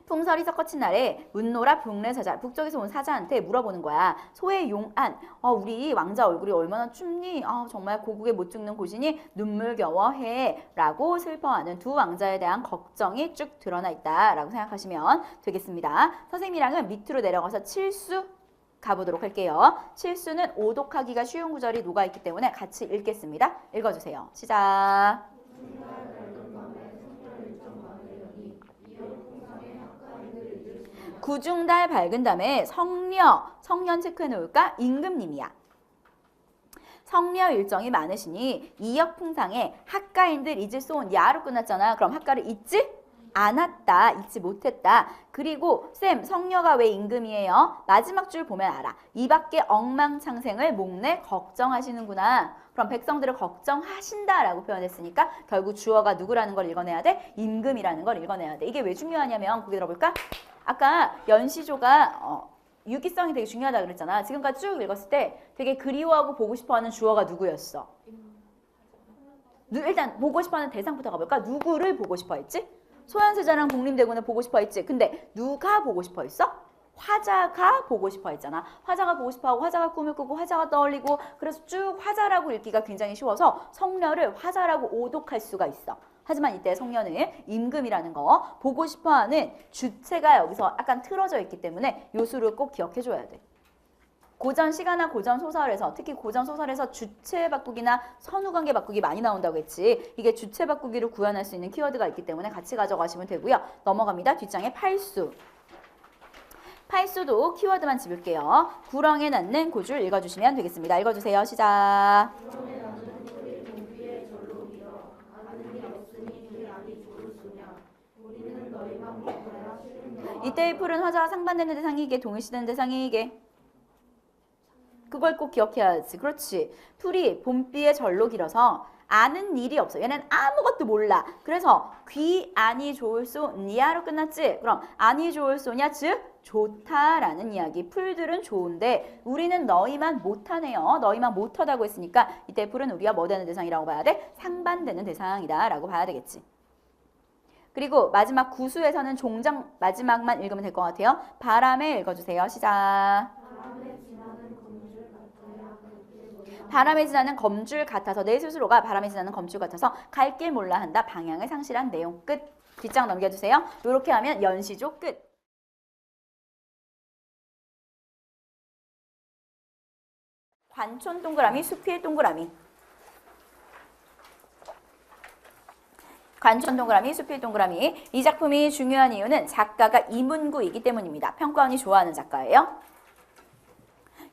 풍설이 섞어친 날에 문노라 북내사자 북쪽에서 온 사자한테 물어보는 거야. 소의 용안 우리 왕자 얼굴이 얼마나 춥니? 정말 고국에 못 죽는 곳이니 눈물겨워해 라고 슬퍼하는 두 왕자에 대한 걱정이 쭉 드러나 있다라고 생각하시면 되겠습니다. 선생님이랑은 밑으로 내려가서 칠수 가보도록 할게요. 칠수는 오독하기가 쉬운 구절이 녹아있기 때문에 같이 읽겠습니다. 읽어주세요. 시작. 구중달 밝은 다음에 성년 체크해 놓을까? 임금님이야. 성녀 일정이 많으시니 이역풍상에 학가인들 잊을 쏜 야로 끝났잖아. 그럼 학가를 잊지 않았다. 잊지 못했다. 그리고 쌤 성녀가 왜 임금이에요? 마지막 줄 보면 알아. 이 밖에 엉망창생을 목내 걱정하시는구나. 그럼 백성들을 걱정하신다라고 표현했으니까 결국 주어가 누구라는 걸 읽어내야 돼? 임금이라는 걸 읽어내야 돼. 이게 왜 중요하냐면 고개 들어볼까? 아까 연시조가 유기성이 되게 중요하다 그랬잖아. 지금까지 쭉 읽었을 때 되게 그리워하고 보고 싶어하는 주어가 누구였어? 일단 보고 싶어하는 대상부터 가볼까? 누구를 보고 싶어 했지? 소현세자랑 복림대군을 보고 싶어 했지. 근데 누가 보고 싶어 했어? 화자가 보고 싶어 했잖아. 화자가 보고 싶어하고 화자가 꿈을 꾸고 화자가 떠올리고 그래서 쭉 화자라고 읽기가 굉장히 쉬워서 성녀를 화자라고 오독할 수가 있어. 하지만 이때 성녀는 임금이라는 거 보고 싶어하는 주체가 여기서 약간 틀어져 있기 때문에 요 수를 꼭 기억해줘야 돼. 고전 시가나 고전 소설에서 특히 고전 소설에서 주체 바꾸기나 선후관계 바꾸기 많이 나온다고 했지. 이게 주체 바꾸기를 구현할 수 있는 키워드가 있기 때문에 같이 가져가시면 되고요. 넘어갑니다. 뒷장에 팔수. 팔수도 키워드만 집을게요. 구렁에 낳는 고줄 읽어주시면 되겠습니다. 읽어주세요. 시작. 이때의 풀은 화자와 상반되는 대상이게 동일시되는 대상이게 그걸 꼭 기억해야지. 그렇지. 풀이 봄비에 절로 길어서 아는 일이 없어. 얘는 아무것도 몰라. 그래서 귀 안이 좋을 소니아로 끝났지. 그럼 안이 좋을 소냐 즉 좋다라는 이야기. 풀들은 좋은데 우리는 너희만 못하네요. 너희만 못하다고 했으니까 이때 풀은 우리가 뭐 되는 대상이라고 봐야 돼? 상반되는 대상이다 라고 봐야 되겠지. 그리고 마지막 구수에서는 종장 마지막만 읽으면 될 것 같아요. 바람에 읽어주세요. 시작. 바람에 지나는 검줄 같아서 내 스스로가 바람에 지나는 검줄 같아서 갈 길 몰라 한다. 방향을 상실한 내용 끝. 뒷장 넘겨주세요. 이렇게 하면 연시조 끝. 관촌 동그라미, 수필 동그라미. 관촌 동그라미, 수필 동그라미. 이 작품이 중요한 이유는 작가가 이문구이기 때문입니다. 평가원이 좋아하는 작가예요.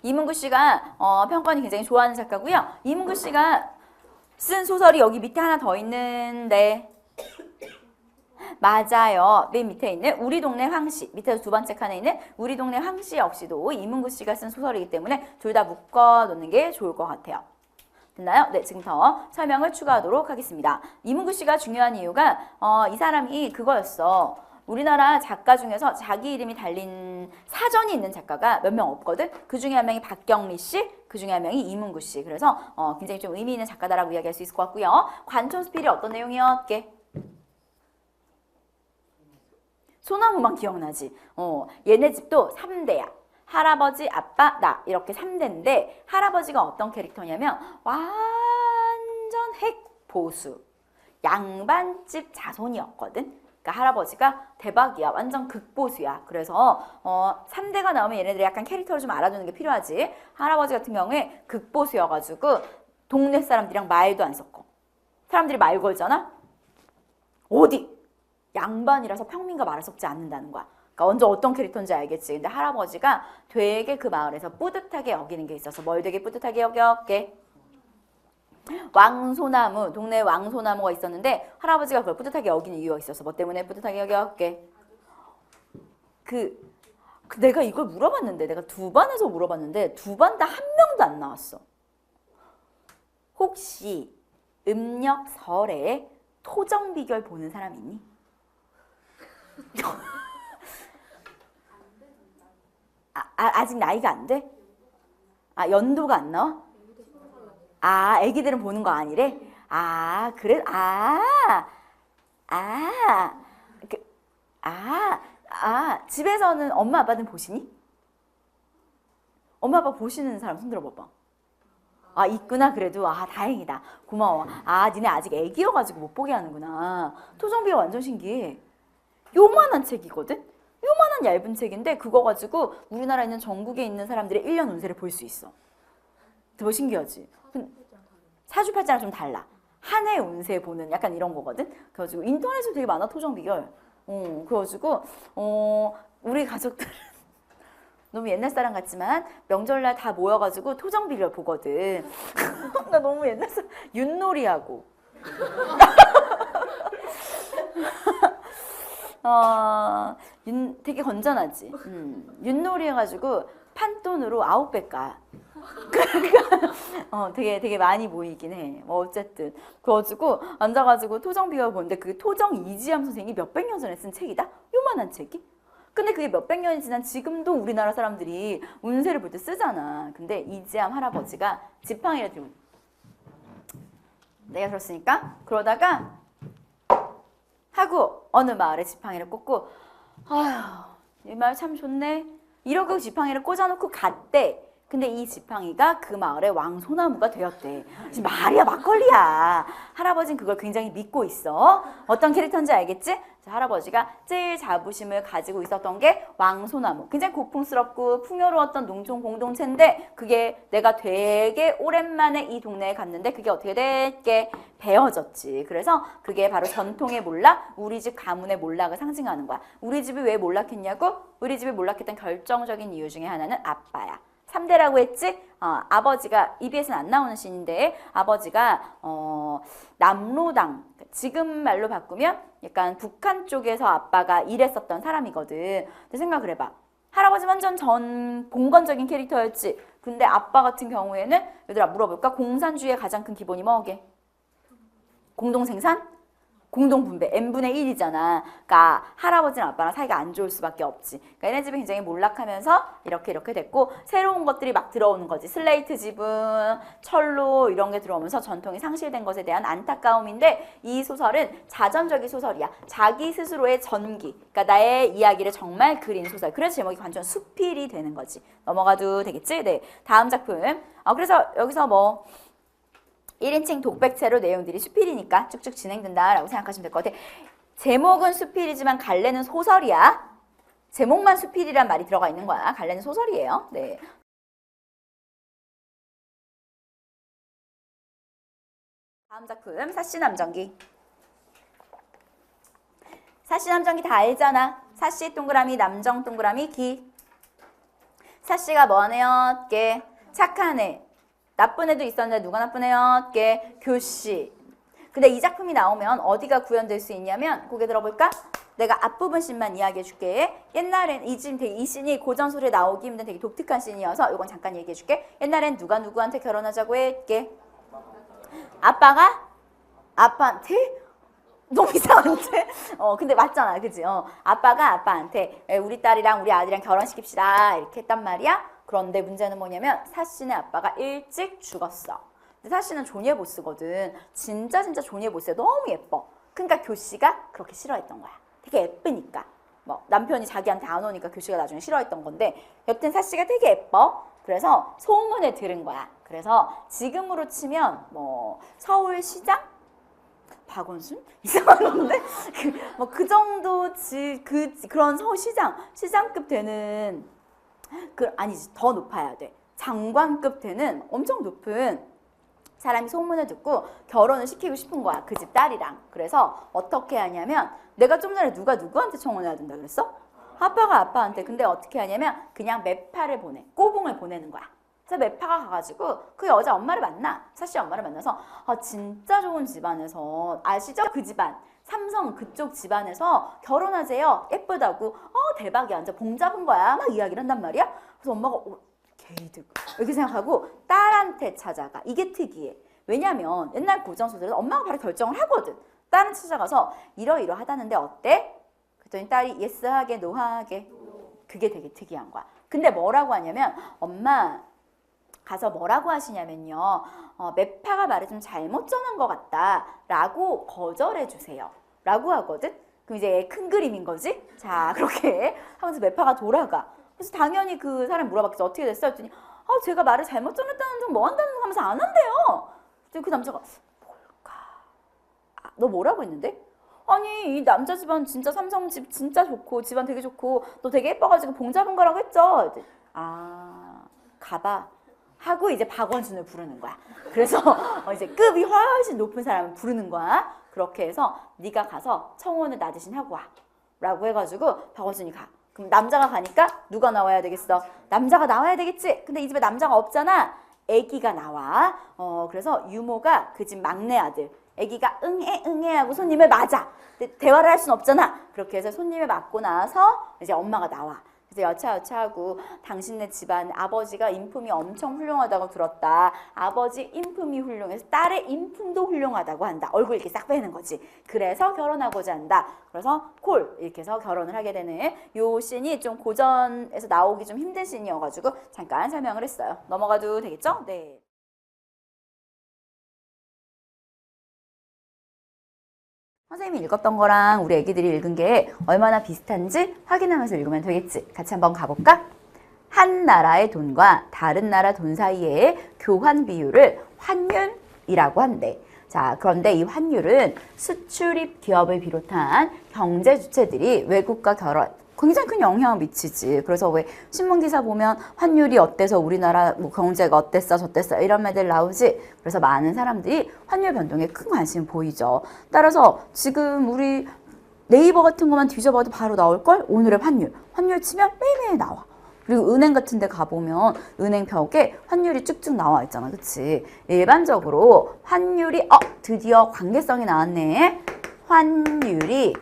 이문구 씨가 평가원이 굉장히 좋아하는 작가고요. 이문구 씨가 쓴 소설이 여기 밑에 하나 더 있는데 맞아요. 맨 밑에 있는 우리 동네 황씨, 밑에서 두 번째 칸에 있는 우리 동네 황씨 역시도 이문구 씨가 쓴 소설이기 때문에 둘 다 묶어 놓는 게 좋을 것 같아요. 됐나요? 네, 지금 더 설명을 추가하도록 하겠습니다. 이문구 씨가 중요한 이유가 이 사람이 그거였어. 우리나라 작가 중에서 자기 이름이 달린 사전이 있는 작가가 몇 명 없거든. 그 중에 한 명이 박경리 씨, 그 중에 한 명이 이문구 씨. 그래서 굉장히 좀 의미 있는 작가다라고 이야기할 수 있을 것 같고요. 관촌수필이 어떤 내용이었게? 소나무만 기억나지. 얘네 집도 3대야. 할아버지, 아빠, 나 이렇게 3대인데 할아버지가 어떤 캐릭터냐면 완전 핵보수. 양반집 자손이었거든. 그러니까 할아버지가 대박이야. 완전 극보수야. 그래서 3대가 나오면 얘네들이 약간 캐릭터를 좀 알아주는 게 필요하지. 할아버지 같은 경우에 극보수여가지고 동네 사람들이랑 말도 안 섞어. 사람들이 말 걸잖아? 어디? 양반이라서 평민과 말을 섞지 않는다는 거야. 그러니까 먼저 어떤 캐릭터인지 알겠지. 근데 할아버지가 되게 그 마을에서 뿌듯하게 여기는 게 있어서 뭘 되게 뿌듯하게 여겼게? 왕소나무, 동네에 왕소나무가 있었는데 할아버지가 그걸 뿌듯하게 여기는 이유가 있어서 뭐 때문에 뿌듯하게 여겼게? 내가 이걸 물어봤는데 내가 두 반에서 물어봤는데 두 반 다 한 명도 안 나왔어. 혹시 음력설에 토정비결 보는 사람 있니? 아직 나이가 안 돼? 연도가 안 나와? 애기들은 보는 거 아니래? 그래? 집에서는 엄마 아빠는 보시니? 엄마 아빠 보시는 사람 손 들어봐봐. 있구나. 그래도 다행이다. 고마워. 니네 아직 애기여가지고 못 보게 하는구나. 토정비가 완전 신기해. 요만한 책이거든? 요만한 얇은 책인데 그거 가지고 우리나라에 있는 전국에 있는 사람들의 1년 운세를 볼 수 있어. 되게 신기하지? 사주팔자랑 좀 달라. 한 해 운세 보는 약간 이런 거거든? 그래가지고 인터넷에 되게 많아, 토정비결. 그래가지고 우리 가족들은 너무 옛날 사람 같지만 명절날 다 모여가지고 토정비결 보거든. 나 너무 옛날 사람. 윷놀이하고. 되게 건전하지. 윷놀이 해가지고 판돈으로 9배 가. 그러니까 되게 많이 모이긴 해. 어쨌든 그래가지고 앉아가지고 토정비결 보는데 그 토정 이지암 선생이 몇백 년 전에 쓴 책이다? 요만한 책이? 근데 그게 몇백 년이 지난 지금도 우리나라 사람들이 운세를 볼 때 쓰잖아. 근데 이지암 할아버지가 지팡이를 들고 내가 들었으니까 그러다가 하고 어느 마을에 지팡이를 꽂고 이 마을 참 좋네 이러고 지팡이를 꽂아놓고 갔대. 근데 이 지팡이가 그 마을의 왕소나무가 되었대. 지금 말이야 막걸리야. 할아버지는 그걸 굉장히 믿고 있어. 어떤 캐릭터인지 알겠지? 할아버지가 제일 자부심을 가지고 있었던 게 왕소나무. 굉장히 고풍스럽고 풍요로웠던 농촌 공동체인데 그게 내가 되게 오랜만에 이 동네에 갔는데 그게 어떻게 됐게? 베어졌지. 그래서 그게 바로 전통의 몰락, 우리 집 가문의 몰락을 상징하는 거야. 우리 집이 왜 몰락했냐고? 우리 집이 몰락했던 결정적인 이유 중에 하나는 아빠야. 3대라고 했지? 아버지가 EBS는 안 나오는 씬인데 아버지가 남로당, 지금 말로 바꾸면 약간 북한 쪽에서 아빠가 일했었던 사람이거든. 근데 생각을 해봐. 할아버지 완전 전 봉건적인 캐릭터였지. 근데 아빠 같은 경우에는 얘들아 물어볼까? 공산주의의 가장 큰 기본이 뭐게? 공동생산? 공동분배, n분의 1이잖아. 그러니까 할아버지랑 아빠랑 사이가 안 좋을 수밖에 없지. 그러니까 얘네 집이 굉장히 몰락하면서 이렇게 됐고 새로운 것들이 막 들어오는 거지. 슬레이트 지붕, 철로 이런 게 들어오면서 전통이 상실된 것에 대한 안타까움인데 이 소설은 자전적인 소설이야. 자기 스스로의 전기, 그러니까 나의 이야기를 정말 그린 소설. 그래서 제목이 완전 수필이 되는 거지. 넘어가도 되겠지? 네, 다음 작품. 그래서 여기서 뭐 1인칭 독백체로 내용들이 수필이니까 쭉쭉 진행된다라고 생각하시면 될 것 같아요. 제목은 수필이지만 갈래는 소설이야. 제목만 수필이란 말이 들어가 있는 거야. 갈래는 소설이에요. 네. 다음 작품 사씨남정기. 사씨남정기 다 알잖아. 사씨 동그라미 남정 동그라미 기. 사씨가 뭐하네요? 착한 애. 나쁜 애도 있었는데 누가 나쁜 애였게? 교씨. 근데 이 작품이 나오면 어디가 구현될 수 있냐면 고개 들어볼까? 내가 앞부분 씬만 이야기해 줄게. 옛날엔 이 씬이 고전 소리에 나오기 힘든 되게 독특한 씬이어서 이건 잠깐 얘기해 줄게. 옛날엔 누가 누구한테 결혼하자고 했게? 아빠가 아빠한테? 너무 이상한데? 근데 맞잖아, 그치? 아빠가 아빠한테 우리 딸이랑 우리 아들이랑 결혼시킵시다 이렇게 했단 말이야. 그런데 문제는 뭐냐면 사씨네 아빠가 일찍 죽었어. 근데 사씨는 존예 보스거든. 진짜 존예 보스야. 너무 예뻐. 그러니까 교씨가 그렇게 싫어했던 거야. 되게 예쁘니까. 뭐 남편이 자기한테 안 오니까 교시가 나중에 싫어했던 건데 여튼 사씨가 되게 예뻐. 그래서 소문을 들은 거야. 그래서 지금으로 치면 뭐 서울시장? 박원순? 이상한데? 뭐 그 정도 그런 시장급 되는 아니지 더 높아야 돼. 장관급 되는 엄청 높은 사람이 소문을 듣고 결혼을 시키고 싶은 거야. 그 집 딸이랑. 그래서 어떻게 하냐면 내가 좀 전에 누가 누구한테 청혼해야 된다 그랬어? 아빠가 아빠한테. 근데 어떻게 하냐면 그냥 매파를 보내. 꼬붕을 보내는 거야. 그래서 매파가 가가지고 그 여자 엄마를 만나. 사실 엄마를 만나서 진짜 좋은 집안에서 아시죠? 그 집안. 삼성 그쪽 집안에서 결혼하세요. 예쁘다고. 대박이야. 완전 봉 잡은 거야. 막 이야기를 한단 말이야. 그래서 엄마가 개이득 이렇게 생각하고 딸한테 찾아가. 이게 특이해. 왜냐면 옛날 고전소설에서 엄마가 바로 결정을 하거든. 딸은 찾아가서 이러이러하다는데 어때? 그랬더니 딸이 예스하게 노하게. 그게 되게 특이한 거야. 근데 뭐라고 하냐면 엄마 가서 뭐라고 하시냐면요. 매파가 말을 좀 잘못 전한 것 같다 라고 거절해 주세요 라고 하거든. 그럼 이제 큰 그림인 거지. 자 그렇게 하면서 매파가 돌아가. 그래서 당연히 그 사람이 물어봤겠지. 어떻게 됐어? 했더니 제가 말을 잘못 전했다는 둥 뭐 한다는 둥 하면서 안 한대요. 그 남자가 뭘까? 너 뭐라고 했는데? 아니 이 남자 집안 진짜 삼성집 진짜 좋고 집안 되게 좋고 너 되게 예뻐가지고 봉 잡은 거라고 했죠? 가봐 하고 이제 박원순을 부르는 거야. 그래서 이제 급이 훨씬 높은 사람을 부르는 거야. 그렇게 해서 네가 가서 청혼을 나 대신 하고 와 라고 해가지고 박원순이 가. 그럼 남자가 가니까 누가 나와야 되겠어? 남자가 나와야 되겠지. 근데 이 집에 남자가 없잖아. 애기가 나와. 그래서 유모가 그 집 막내 아들. 애기가 응애 하고 손님을 맞아. 근데 대화를 할 순 없잖아. 그렇게 해서 손님을 맞고 나서 이제 엄마가 나와. 그래서 여차하고 당신네 집안 아버지가 인품이 엄청 훌륭하다고 들었다. 아버지 인품이 훌륭해서 딸의 인품도 훌륭하다고 한다. 얼굴 이렇게 싹 빼는 거지. 그래서 결혼하고자 한다. 그래서 콜 이렇게 해서 결혼을 하게 되는 요 씬이 좀 고전에서 나오기 좀 힘든 씬이어가지고 잠깐 설명을 했어요. 넘어가도 되겠죠? 네. 선생님이 읽었던 거랑 우리 애기들이 읽은 게 얼마나 비슷한지 확인하면서 읽으면 되겠지. 같이 한번 가볼까? 한 나라의 돈과 다른 나라 돈 사이의 교환 비율을 환율이라고 한대. 자, 그런데 이 환율은 수출입 기업을 비롯한 경제 주체들이 외국과 굉장히 큰 영향을 미치지. 그래서 왜 신문기사 보면 환율이 어때서 우리나라 뭐 경제가 어땠어 저땠어 이런 말들 나오지. 그래서 많은 사람들이 환율 변동에 큰 관심을 보이죠. 따라서 지금 우리 네이버 같은 것만 뒤져봐도 바로 나올걸? 오늘의 환율 치면 매일매일 나와. 그리고 은행 같은 데 가보면 은행 벽에 환율이 쭉쭉 나와 있잖아. 그치? 일반적으로 환율이 드디어 관계성이 나왔네. 환율이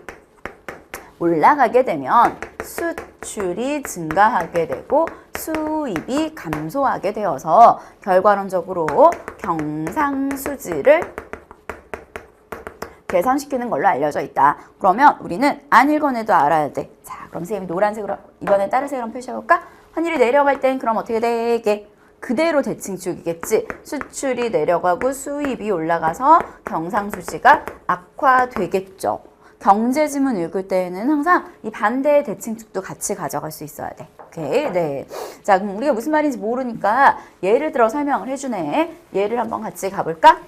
올라가게 되면 수출이 증가하게 되고 수입이 감소하게 되어서 결과론적으로 경상수지를 개선시키는 걸로 알려져 있다. 그러면 우리는 안 읽어내도 알아야 돼. 자, 그럼 선생님이 노란색으로 이번엔 다른 색으로 한번 펼쳐볼까? 환율이 내려갈 땐 그럼 어떻게 되게? 그대로 대칭축이겠지. 수출이 내려가고 수입이 올라가서 경상수지가 악화되겠죠. 경제지문 읽을 때에는 항상 이 반대의 대칭축도 같이 가져갈 수 있어야 돼. 오케이? 네. 자, 그럼 우리가 무슨 말인지 모르니까 예를 들어 설명을 해주네. 예를 한번 같이 가볼까?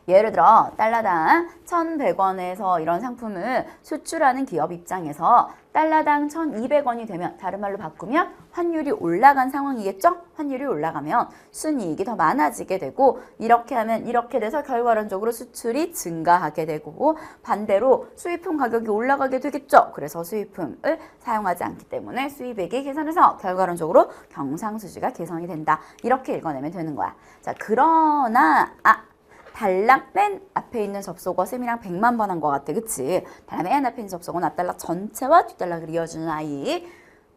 예를 들어 달러당 1,100원에서 이런 상품을 수출하는 기업 입장에서 달러당 1,200원이 되면 다른 말로 바꾸면 환율이 올라간 상황이겠죠? 환율이 올라가면 순이익이 더 많아지게 되고 이렇게 하면 이렇게 돼서 결과론적으로 수출이 증가하게 되고 반대로 수입품 가격이 올라가게 되겠죠? 그래서 수입품을 사용하지 않기 때문에 수입액이 계산해서 결과론적으로 경상수지가 개선이 된다. 이렇게 읽어내면 되는 거야. 자, 그러나 달랑 맨 앞에 있는 접속어 쌤이랑 100만 번 한 것 같아. 그치? 달랑 맨 앞에 있는 접속어는 앞달락 전체와 뒷달락을 이어주는 아이.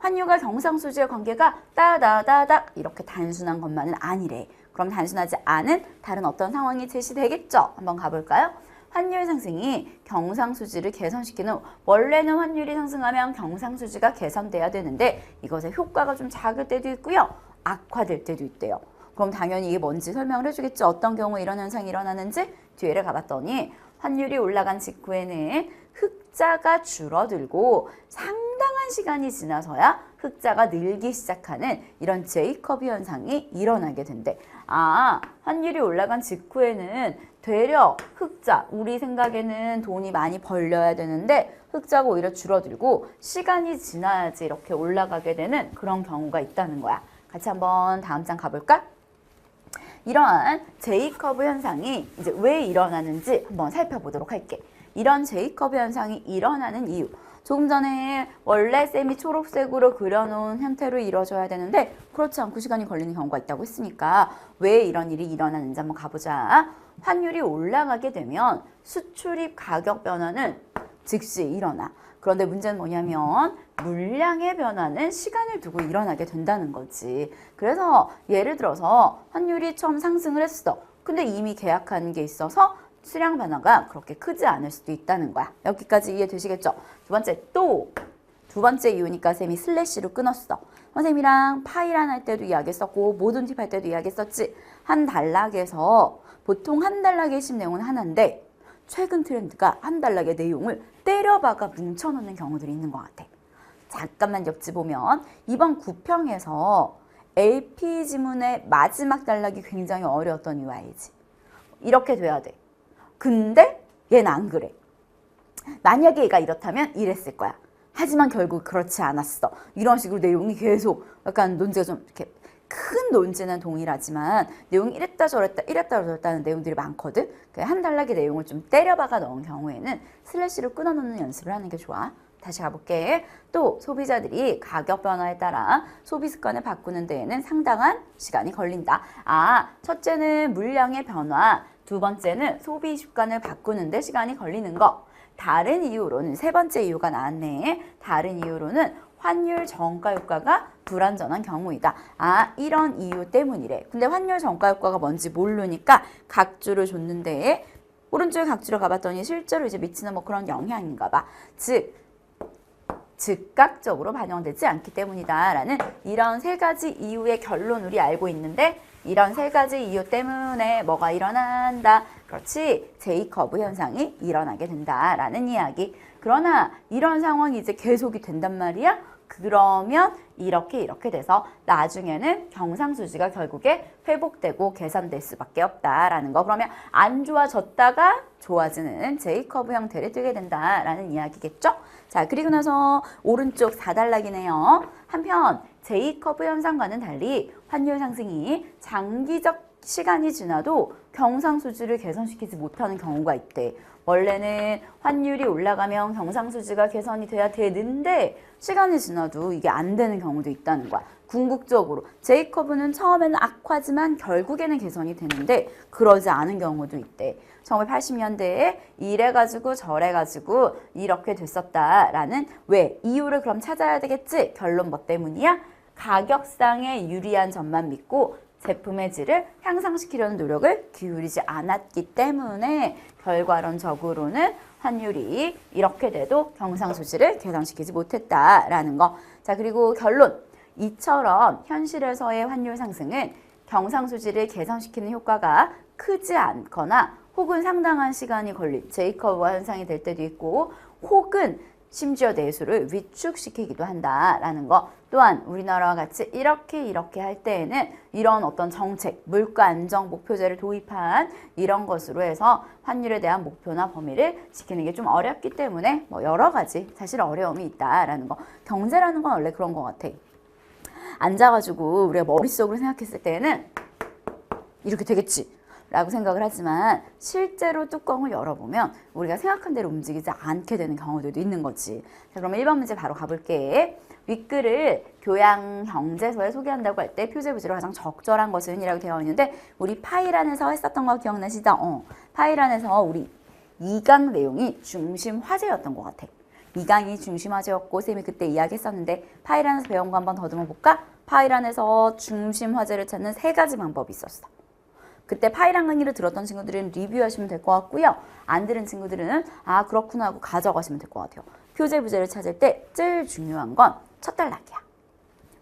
환율과 경상수지의 관계가 따다다닥 이렇게 단순한 것만은 아니래. 그럼 단순하지 않은 다른 어떤 상황이 제시되겠죠? 한번 가볼까요? 환율 상승이 경상수지를 개선시키는 원래는 환율이 상승하면 경상수지가 개선돼야 되는데 이것의 효과가 좀 작을 때도 있고요. 악화될 때도 있대요. 그럼 당연히 이게 뭔지 설명을 해주겠죠. 어떤 경우에 이런 현상이 일어나는지 뒤에를 가봤더니 환율이 올라간 직후에는 흑자가 줄어들고 상당한 시간이 지나서야 흑자가 늘기 시작하는 이런 제이커브 현상이 일어나게 된대. 아, 환율이 올라간 직후에는 되려 흑자, 우리 생각에는 돈이 많이 벌려야 되는데 흑자가 오히려 줄어들고 시간이 지나야지 이렇게 올라가게 되는 그런 경우가 있다는 거야. 같이 한번 다음 장 가볼까? 이러한 제이커브 현상이 이제 왜 일어나는지 한번 살펴보도록 할게. 이런 제이커브 현상이 일어나는 이유. 조금 전에 원래 쌤이 초록색으로 그려놓은 형태로 이루어져야 되는데 그렇지 않고 시간이 걸리는 경우가 있다고 했으니까 왜 이런 일이 일어나는지 한번 가보자. 환율이 올라가게 되면 수출입 가격 변화는 즉시 일어나. 그런데 문제는 뭐냐면 물량의 변화는 시간을 두고 일어나게 된다는 거지. 그래서 예를 들어서 환율이 처음 상승을 했어. 근데 이미 계약한 게 있어서 수량 변화가 그렇게 크지 않을 수도 있다는 거야. 여기까지 이해되시겠죠? 두 번째 이유니까 쌤이 슬래시로 끊었어. 선생님이랑 파이란 할 때도 이야기했었고 모든 팁 할 때도 이야기했었지. 한 단락에서 보통 한 단락의 심 내용은 하나인데 최근 트렌드가 한 단락의 내용을 때려박아 뭉쳐놓는 경우들이 있는 것 같아. 잠깐만 옆지 보면 이번 구평에서 LP 지문의 마지막 단락이 굉장히 어려웠던 이유 알지? 이렇게 돼야 돼. 근데 얘는 안 그래. 만약에 얘가 이렇다면 이랬을 거야. 하지만 결국 그렇지 않았어. 이런 식으로 내용이 계속 약간 논지가 좀 이렇게 큰 논지는 동일하지만 내용이 이랬다 저랬다는 내용들이 많거든. 한 단락의 내용을 좀 때려박아 넣은 경우에는 슬래시로 끊어놓는 연습을 하는 게 좋아. 다시 가볼게. 또 소비자들이 가격 변화에 따라 소비 습관을 바꾸는 데에는 상당한 시간이 걸린다. 아, 첫째는 물량의 변화, 두 번째는 소비 습관을 바꾸는 데 시간이 걸리는 거. 다른 이유로는 세 번째 이유가 나왔네. 다른 이유로는 환율 정가 효과가 불완전한 경우이다. 아, 이런 이유 때문이래. 근데 환율 정가 효과가 뭔지 모르니까 각주를 줬는데 오른쪽에 각주를 가봤더니 실제로 이제 미치는 뭐 그런 영향인가 봐. 즉 즉각적으로 반영되지 않기 때문이다 라는 이런 세 가지 이유의 결론 우리 알고 있는데 이런 세 가지 이유 때문에 뭐가 일어난다. 그렇지. 제이커브 현상이 일어나게 된다라는 이야기. 그러나 이런 상황이 이제 계속이 된단 말이야. 그러면 이렇게 돼서 나중에는 경상수지가 결국에 회복되고 개선될 수밖에 없다라는 거. 그러면 안 좋아졌다가 좋아지는 제이커브 형태를 띠게 된다라는 이야기겠죠? 자, 그리고 나서 오른쪽 4단락이네요. 한편 제이커브 현상과는 달리 환율 상승이 장기적 시간이 지나도 경상수지를 개선시키지 못하는 경우가 있대. 원래는 환율이 올라가면 경상수지가 개선이 돼야 되는데 시간이 지나도 이게 안 되는 경우도 있다는 거야. 궁극적으로 제이커브는 처음에는 악화지만 결국에는 개선이 되는데 그러지 않은 경우도 있대. 1980년대에 이래가지고 저래가지고 이렇게 됐었다라는 왜? 이유를 그럼 찾아야 되겠지? 결론 뭐 때문이야? 가격상의 유리한 점만 믿고 제품의 질을 향상시키려는 노력을 기울이지 않았기 때문에 결과론적으로는 환율이 이렇게 돼도 경상수지를 개선시키지 못했다라는 거. 자, 그리고 결론. 이처럼 현실에서의 환율 상승은 경상수지를 개선시키는 효과가 크지 않거나 혹은 상당한 시간이 걸린 제이커브 현상이 될 때도 있고 혹은 심지어 내수를 위축시키기도 한다라는 거. 또한 우리나라와 같이 이렇게 할 때에는 이런 어떤 정책, 물가 안정 목표제를 도입한 이런 것으로 해서 환율에 대한 목표나 범위를 지키는 게 좀 어렵기 때문에 뭐 여러 가지 사실 어려움이 있다라는 거. 경제라는 건 원래 그런 것 같아. 앉아가지고 우리가 머릿속으로 생각했을 때는 이렇게 되겠지 라고 생각을 하지만 실제로 뚜껑을 열어보면 우리가 생각한 대로 움직이지 않게 되는 경우들도 있는 거지. 자, 그러면 1번 문제 바로 가볼게. 윗글을 교양 경제서에 소개한다고 할 때 표제 부지로 가장 적절한 것은 이라고 되어 있는데 우리 파일안에서 했었던 거 기억나시죠? 파일안에서 우리 2강 내용이 중심 화제였던 것 같아. 2강이 중심 화제였고 쌤이 그때 이야기했었는데 파일안에서 배운 거 한번 더듬어 볼까? 파일안에서 중심 화제를 찾는 3가지 방법이 있었어. 그때 파일한 강의를 들었던 친구들은 리뷰하시면 될 것 같고요. 안 들은 친구들은 아 그렇구나 하고 가져가시면 될 것 같아요. 표제 부제를 찾을 때 제일 중요한 건 첫 단락이야.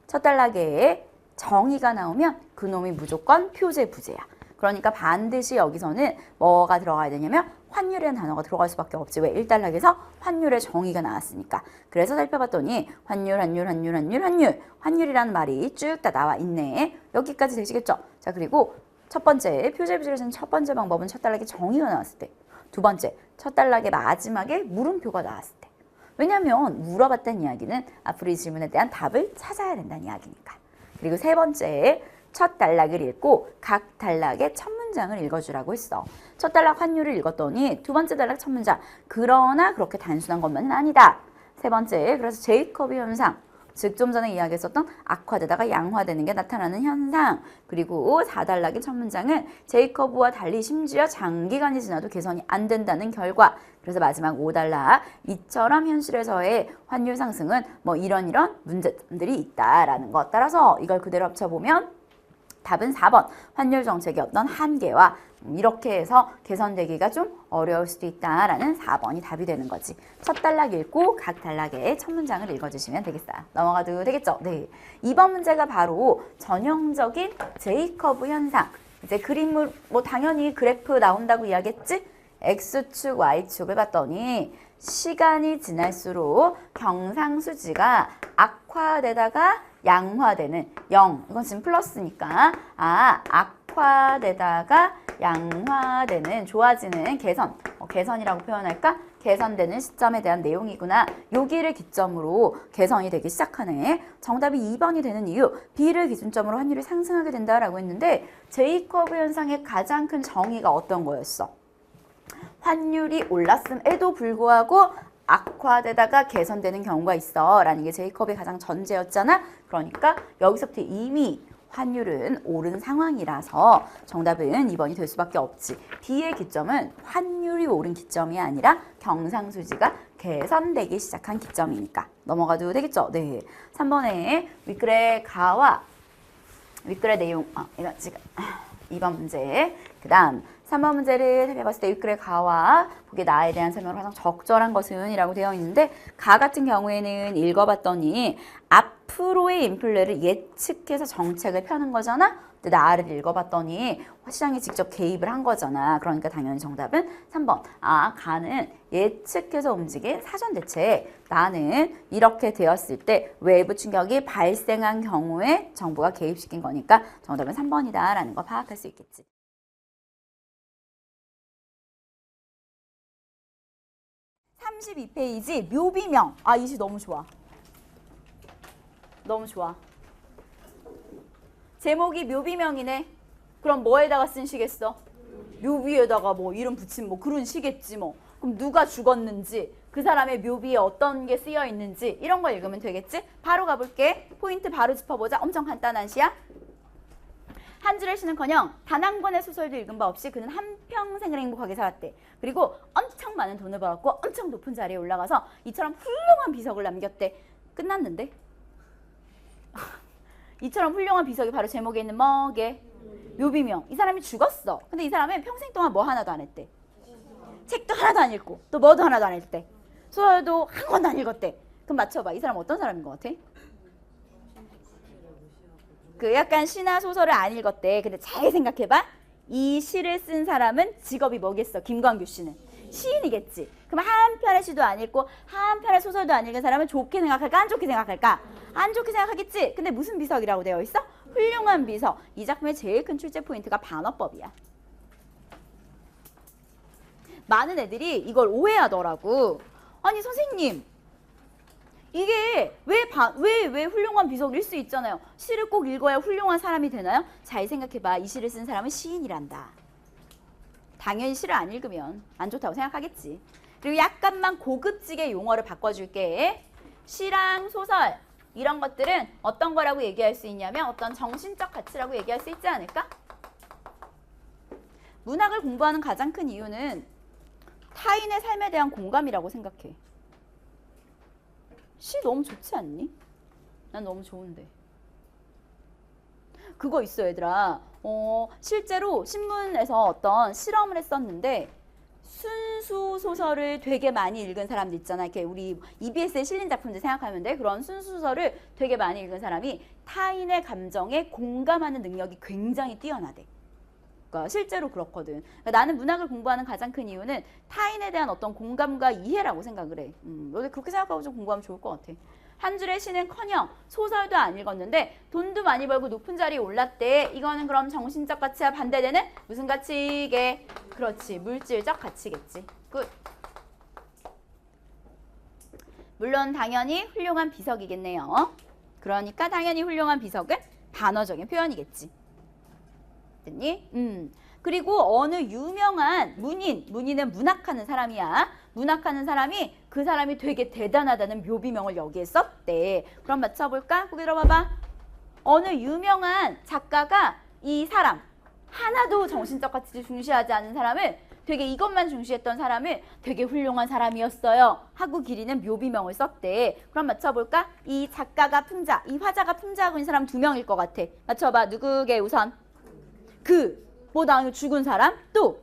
첫 단락에 정의가 나오면 그놈이 무조건 표제 부제야. 그러니까 반드시 여기서는 뭐가 들어가야 되냐면 환율이라는 단어가 들어갈 수밖에 없지. 왜? 1단락에서 환율의 정의가 나왔으니까. 그래서 살펴봤더니 환율이라는 말이 쭉 다 나와 있네. 여기까지 되시겠죠? 자, 그리고 첫 번째 표제부지에서는 첫 번째 방법은 첫 단락에 정의가 나왔을 때. 두 번째, 첫 단락의 마지막에 물음표가 나왔을 때. 왜냐하면 물어봤다는 이야기는 앞으로 이 질문에 대한 답을 찾아야 된다는 이야기니까. 그리고 세 번째, 첫 단락을 읽고 각 단락의 첫 문장을 읽어주라고 했어. 첫 단락 환율을 읽었더니 두 번째 단락 첫 문장. 그러나 그렇게 단순한 것만은 아니다. 세 번째, 그래서 제이콥의 현상. 즉 좀 전에 이야기했었던 악화되다가 양화되는 게 나타나는 현상. 그리고 4단락의 첫 문장은 제이콥과 달리 심지어 장기간이 지나도 개선이 안 된다는 결과. 그래서 마지막 5단락 이처럼 현실에서의 환율 상승은 뭐 이런 문제점들이 있다라는 것. 따라서 이걸 그대로 합쳐보면 답은 4번. 환율 정책의 어떤 한계와 이렇게 해서 개선되기가 좀 어려울 수도 있다라는 4번이 답이 되는 거지. 첫 단락 읽고 각 단락의 첫 문장을 읽어주시면 되겠어요. 넘어가도 되겠죠? 네. 2번 문제가 바로 전형적인 제이콥 현상. 이제 그림을 뭐 당연히 그래프 나온다고 이야기했지? X축, Y축을 봤더니 시간이 지날수록 경상수지가 악화되다가 양화되는 0. 이건 지금 플러스니까 악화되다가 양화되는 좋아지는 개선이라고 표현할까? 개선되는 시점에 대한 내용이구나. 여기를 기점으로 개선이 되기 시작하네. 정답이 2번이 되는 이유. B를 기준점으로 환율이 상승하게 된다라고 했는데 제이콥 현상의 가장 큰 정의가 어떤 거였어? 환율이 올랐음에도 불구하고 악화되다가 개선되는 경우가 있어 라는 게 제이콥의 가장 전제였잖아. 그러니까 여기서부터 이미 환율은 오른 상황이라서 정답은 2번이 될 수밖에 없지. B의 기점은 환율이 오른 기점이 아니라 경상수지가 개선되기 시작한 기점이니까 넘어가도 되겠죠? 네. 3번에 윗글의 가와 윗글의 내용 이거 지금 2번 문제. 그 다음 3번 문제를 살펴봤을 때 윗글의 가와 보기에 나에 대한 설명을 가장 적절한 것은 이라고 되어 있는데 가 같은 경우에는 읽어봤더니 앞으로의 인플레를 예측해서 정책을 펴는 거잖아. 근데 나를 읽어봤더니 시장에 직접 개입을 한 거잖아. 그러니까 당연히 정답은 3번. 가는 예측해서 움직인 사전대책. 나는 이렇게 되었을 때 외부 충격이 발생한 경우에 정부가 개입시킨 거니까 정답은 3번이다 라는 거 파악할 수 있겠지. 32페이지 묘비명. 이 시 너무 좋아. 너무 좋아. 제목이 묘비명이네. 그럼 뭐에다가 쓴 시겠어? 묘비에다가 뭐 이름 붙인 뭐 그런 시겠지 뭐. 그럼 누가 죽었는지, 그 사람의 묘비에 어떤 게 쓰여 있는지 이런 거 읽으면 되겠지? 바로 가볼게. 포인트 바로 짚어보자. 엄청 간단한 시야. 한 줄의 시는커녕 단 한 권의 소설도 읽은 바 없이 그는 한평생을 행복하게 살았대. 그리고 엄청 많은 돈을 벌었고 엄청 높은 자리에 올라가서 이처럼 훌륭한 비석을 남겼대. 끝났는데? 이처럼 훌륭한 비석이 바로 제목에 있는 뭐게? 묘비명. 이 사람이 죽었어. 근데 이 사람은 평생 동안 뭐 하나도 안 했대. 책도 하나도 안 읽고 또 뭐도 하나도 안 했대. 소설도 한 권도 안 읽었대. 그럼 맞춰봐. 이 사람 어떤 사람인 것 같아? 그 약간 시나 소설을 안 읽었대. 근데 잘 생각해봐. 이 시를 쓴 사람은 직업이 뭐겠어? 김광규 씨는 시인이겠지. 그럼 한 편의 시도 안 읽고 한 편의 소설도 안 읽은 사람은 좋게 생각할까? 안 좋게 생각할까? 안 좋게 생각하겠지. 근데 무슨 비석이라고 되어 있어? 훌륭한 비석. 이 작품의 제일 큰 출제 포인트가 반어법이야. 많은 애들이 이걸 오해하더라고. 아니 선생님, 이게 왜 훌륭한 비석일 수 있잖아요. 시를 꼭 읽어야 훌륭한 사람이 되나요? 잘 생각해봐. 이 시를 쓴 사람은 시인이란다. 당연히 시를 안 읽으면 안 좋다고 생각하겠지. 그리고 약간만 고급지게 용어를 바꿔줄게. 시랑 소설 이런 것들은 어떤 거라고 얘기할 수 있냐면 어떤 정신적 가치라고 얘기할 수 있지 않을까? 문학을 공부하는 가장 큰 이유는 타인의 삶에 대한 공감이라고 생각해. 시 너무 좋지 않니? 난 너무 좋은데. 그거 있어 얘들아. 실제로 신문에서 어떤 실험을 했었는데 순수 소설을 되게 많이 읽은 사람들 있잖아. 이렇게 우리 EBS에 실린 작품들 생각하면 돼. 그런 순수 소설을 되게 많이 읽은 사람이 타인의 감정에 공감하는 능력이 굉장히 뛰어나대. 그러니까 실제로 그렇거든. 그러니까 나는 문학을 공부하는 가장 큰 이유는 타인에 대한 어떤 공감과 이해라고 생각을 해. 너도 그렇게 생각하고 좀 공부하면 좋을 것 같아. 한 줄의 시는커녕 소설도 안 읽었는데 돈도 많이 벌고 높은 자리에 올랐대. 이거는 그럼 정신적 가치와 반대되는 무슨 가치게? 그렇지, 물질적 가치겠지. 굿. 물론 당연히 훌륭한 비석이겠네요. 그러니까 당연히 훌륭한 비석은 반어적인 표현이겠지. 됐니? 그리고 어느 유명한 문인은 문학하는 사람이야. 문학하는 사람이 그 사람이 되게 대단하다는 묘비명을 여기에 썼대. 그럼 맞춰볼까? 거기 들어봐봐. 어느 유명한 작가가 이 사람, 하나도 정신적 가치 중시하지 않은 사람을 되게 이것만 중시했던 사람을 되게 훌륭한 사람이었어요 하고 기리는 묘비명을 썼대. 그럼 맞춰볼까? 이 작가가 풍자, 이 화자가 풍자하고 있는 사람 2명일 것 같아. 맞춰봐. 누구게 우선? 나 죽은 사람? 또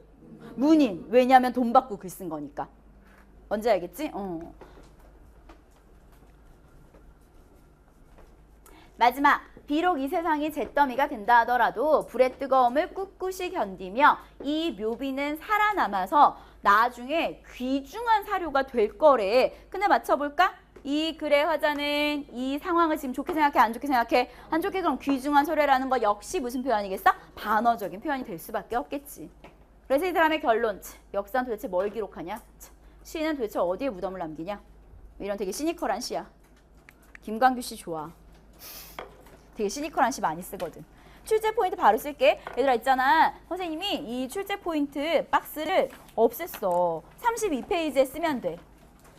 문인. 왜냐하면 돈 받고 글 쓴 거니까. 뭔지 알겠지? 마지막. 비록 이 세상이 잿더미가 된다 하더라도 불의 뜨거움을 꿋꿋이 견디며 이 묘비는 살아남아서 나중에 귀중한 사료가 될 거래. 근데 맞춰볼까? 이 글의 화자는 이 상황을 지금 좋게 생각해? 안 좋게 생각해? 안 좋게. 그럼 귀중한 소래라는 거 역시 무슨 표현이겠어? 반어적인 표현이 될 수밖에 없겠지. 그래서 이 사람의 결론. 역사는 도대체 뭘 기록하냐? 시는 도대체 어디에 무덤을 남기냐? 이런 되게 시니컬한 시야. 김광규 씨 좋아. 되게 시니컬한 시 많이 쓰거든. 출제 포인트 바로 쓸게. 얘들아 있잖아. 선생님이 이 출제 포인트 박스를 없앴어. 32페이지에 쓰면 돼.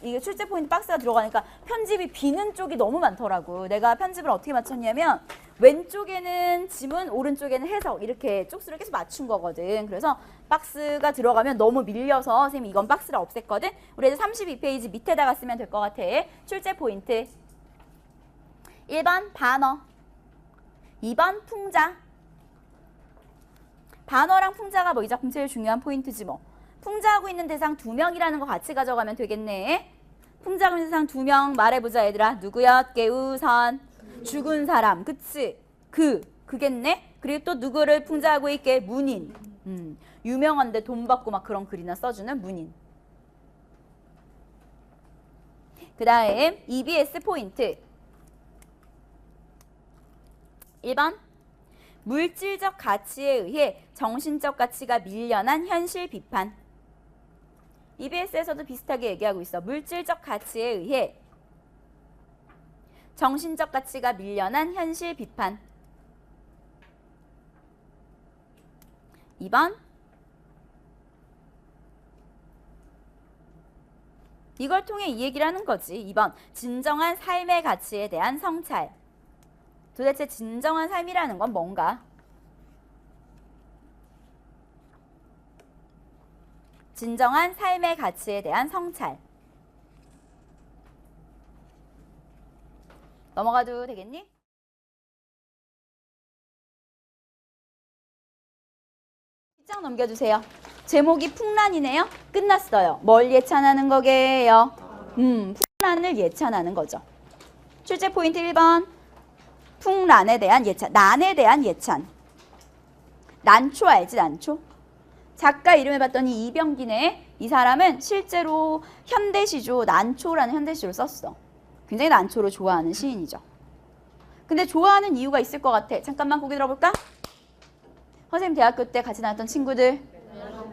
이게 출제 포인트 박스가 들어가니까 편집이 비는 쪽이 너무 많더라고. 내가 편집을 어떻게 맞췄냐면 왼쪽에는 지문, 오른쪽에는 해석 이렇게 쪽수를 계속 맞춘 거거든. 그래서 박스가 들어가면 너무 밀려서 선생님이 이건 박스를 없앴거든. 우리 이제 32페이지 밑에다가 쓰면 될 것 같아. 출제 포인트 1번 반어, 2번 풍자. 반어랑 풍자가 뭐 이 작품 제일 중요한 포인트지 뭐. 풍자하고 있는 대상 2명이라는 거 같이 가져가면 되겠네. 풍자하고 있는 대상 2명 말해보자 얘들아. 누구였게 우선? 죽은 사람. 그치? 그겠네. 그리고 또 누구를 풍자하고 있게? 문인. 유명한데 돈 받고 막 그런 글이나 써주는 문인. 그 다음 EBS 포인트 1번. 물질적 가치에 의해 정신적 가치가 밀려난 현실 비판. EBS에서도 비슷하게 얘기하고 있어. 물질적 가치에 의해 정신적 가치가 밀려난 현실 비판. 2번. 이걸 통해 이 얘기를 하는 거지. 2번. 진정한 삶의 가치에 대한 성찰. 도대체 진정한 삶이라는 건 뭔가? 진정한 삶의 가치에 대한 성찰. 넘어가도 되겠니? 쫙 넘겨주세요. 제목이 풍란이네요. 끝났어요. 뭘 예찬하는 거게요? 풍란을 예찬하는 거죠. 출제 포인트 1번. 풍란에 대한 예찬. 난에 대한 예찬. 난초 알지? 난초? 작가 이름을 봤더니 이병기네. 이 사람은 실제로 현대시조, 난초라는 현대시를 썼어. 굉장히 난초를 좋아하는 시인이죠. 근데 좋아하는 이유가 있을 것 같아. 잠깐만 거기 들어볼까? 선생님 대학교 때 같이 나왔던 친구들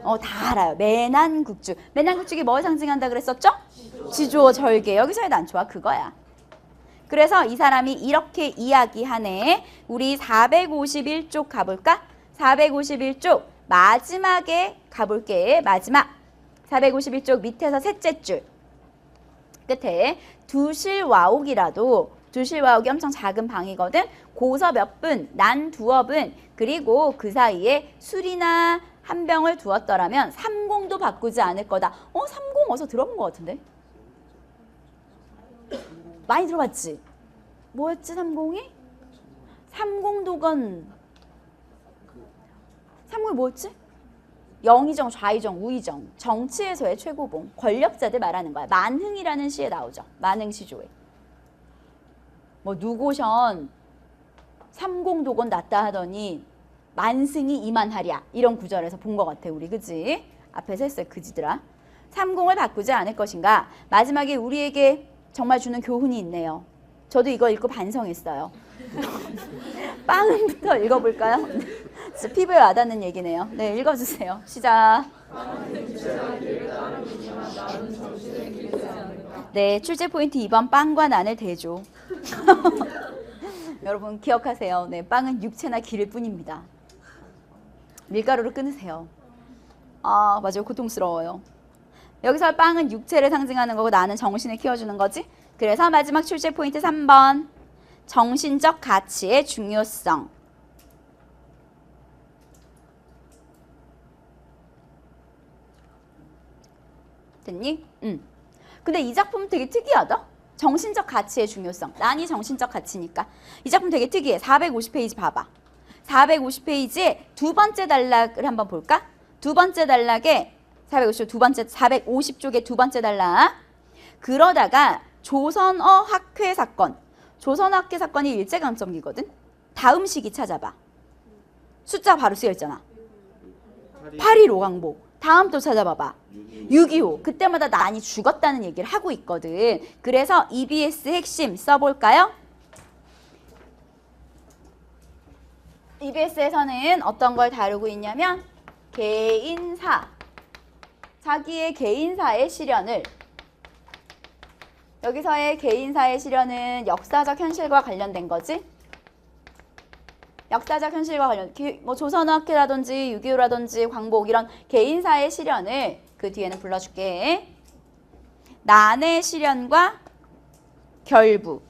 다 알아요. 매난국주. 매난국주가 뭘 상징한다 그랬었죠? 지조, 절개. 여기서의 난초가 그거야. 그래서 이 사람이 이렇게 이야기하네. 우리 451쪽 가볼까? 451쪽 마지막에 가볼게. 마지막 451쪽 밑에서 셋째 줄 끝에 두실와옥이라도, 두실와옥이 엄청 작은 방이거든. 고서 몇 분, 난 두어 분, 그리고 그 사이에 술이나 한 병을 두었더라면 삼공도 바꾸지 않을 거다. 삼공 어디서 들어본 것 같은데? 많이 들어봤지? 뭐였지 삼공이? 삼공도건 삼공이 뭐였지? 영의정, 좌의정, 우의정, 정치에서의 최고봉, 권력자들 말하는 거야. 만흥이라는 시에 나오죠. 만흥시조에. 뭐 누고션 삼공도건 났다 하더니 만승이 이만하랴. 이런 구절에서 본 것 같아 우리. 그지? 앞에서 했어요. 그지들아. 30을 바꾸지 않을 것인가. 마지막에 우리에게 정말 주는 교훈이 있네요. 저도 이거 읽고 반성했어요. 빵은부터 읽어볼까요? 진짜 피부에 와닿는 얘기네요. 네, 읽어주세요. 시작. 네, 출제 포인트 2번 빵과 난을 대조. 여러분 기억하세요. 네, 빵은 육체나 기를 뿐입니다. 밀가루로 끊으세요. 아, 맞아요. 고통스러워요. 여기서 빵은 육체를 상징하는 거고 나는 정신을 키워주는 거지. 그래서 마지막 출제 포인트 3번. 정신적 가치의 중요성. 됐니? 근데 이 작품 되게 특이하다. 정신적 가치의 중요성. 난이 정신적 가치니까. 이 작품 되게 특이해. 450페이지 봐봐. 450페이지에 두 번째 단락을 한번 볼까? 두 번째 단락에 450쪽의 두 번째 단락. 그러다가 조선어 학회 사건. 조선어 학회 사건이 일제강점기거든. 다음 시기 찾아봐. 숫자 바로 쓰여있잖아. 8.15 광복. 다음 또 찾아봐봐. 6.25. 그때마다 난이 죽었다는 얘기를 하고 있거든. 그래서 EBS 핵심 써볼까요? EBS에서는 어떤 걸 다루고 있냐면 개인사. 자기의 개인사의 실현을. 여기서의 개인사의 실현은 역사적 현실과 관련된 거지. 역사적 현실과 관련, 뭐 조선어학회라든지 6.25라든지 광복 이런 개인사의 실현을 그 뒤에는 불러줄게. 난의 실현과 결부.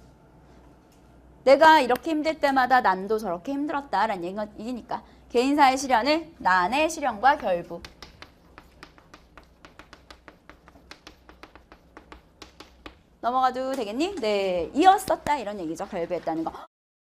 내가 이렇게 힘들 때마다 난도 저렇게 힘들었다라는 얘기니까 개인사의 실현을 난의 실현과 결부. 넘어가도 되겠니? 네, 이었었다 이런 얘기죠. 결부했다는 거.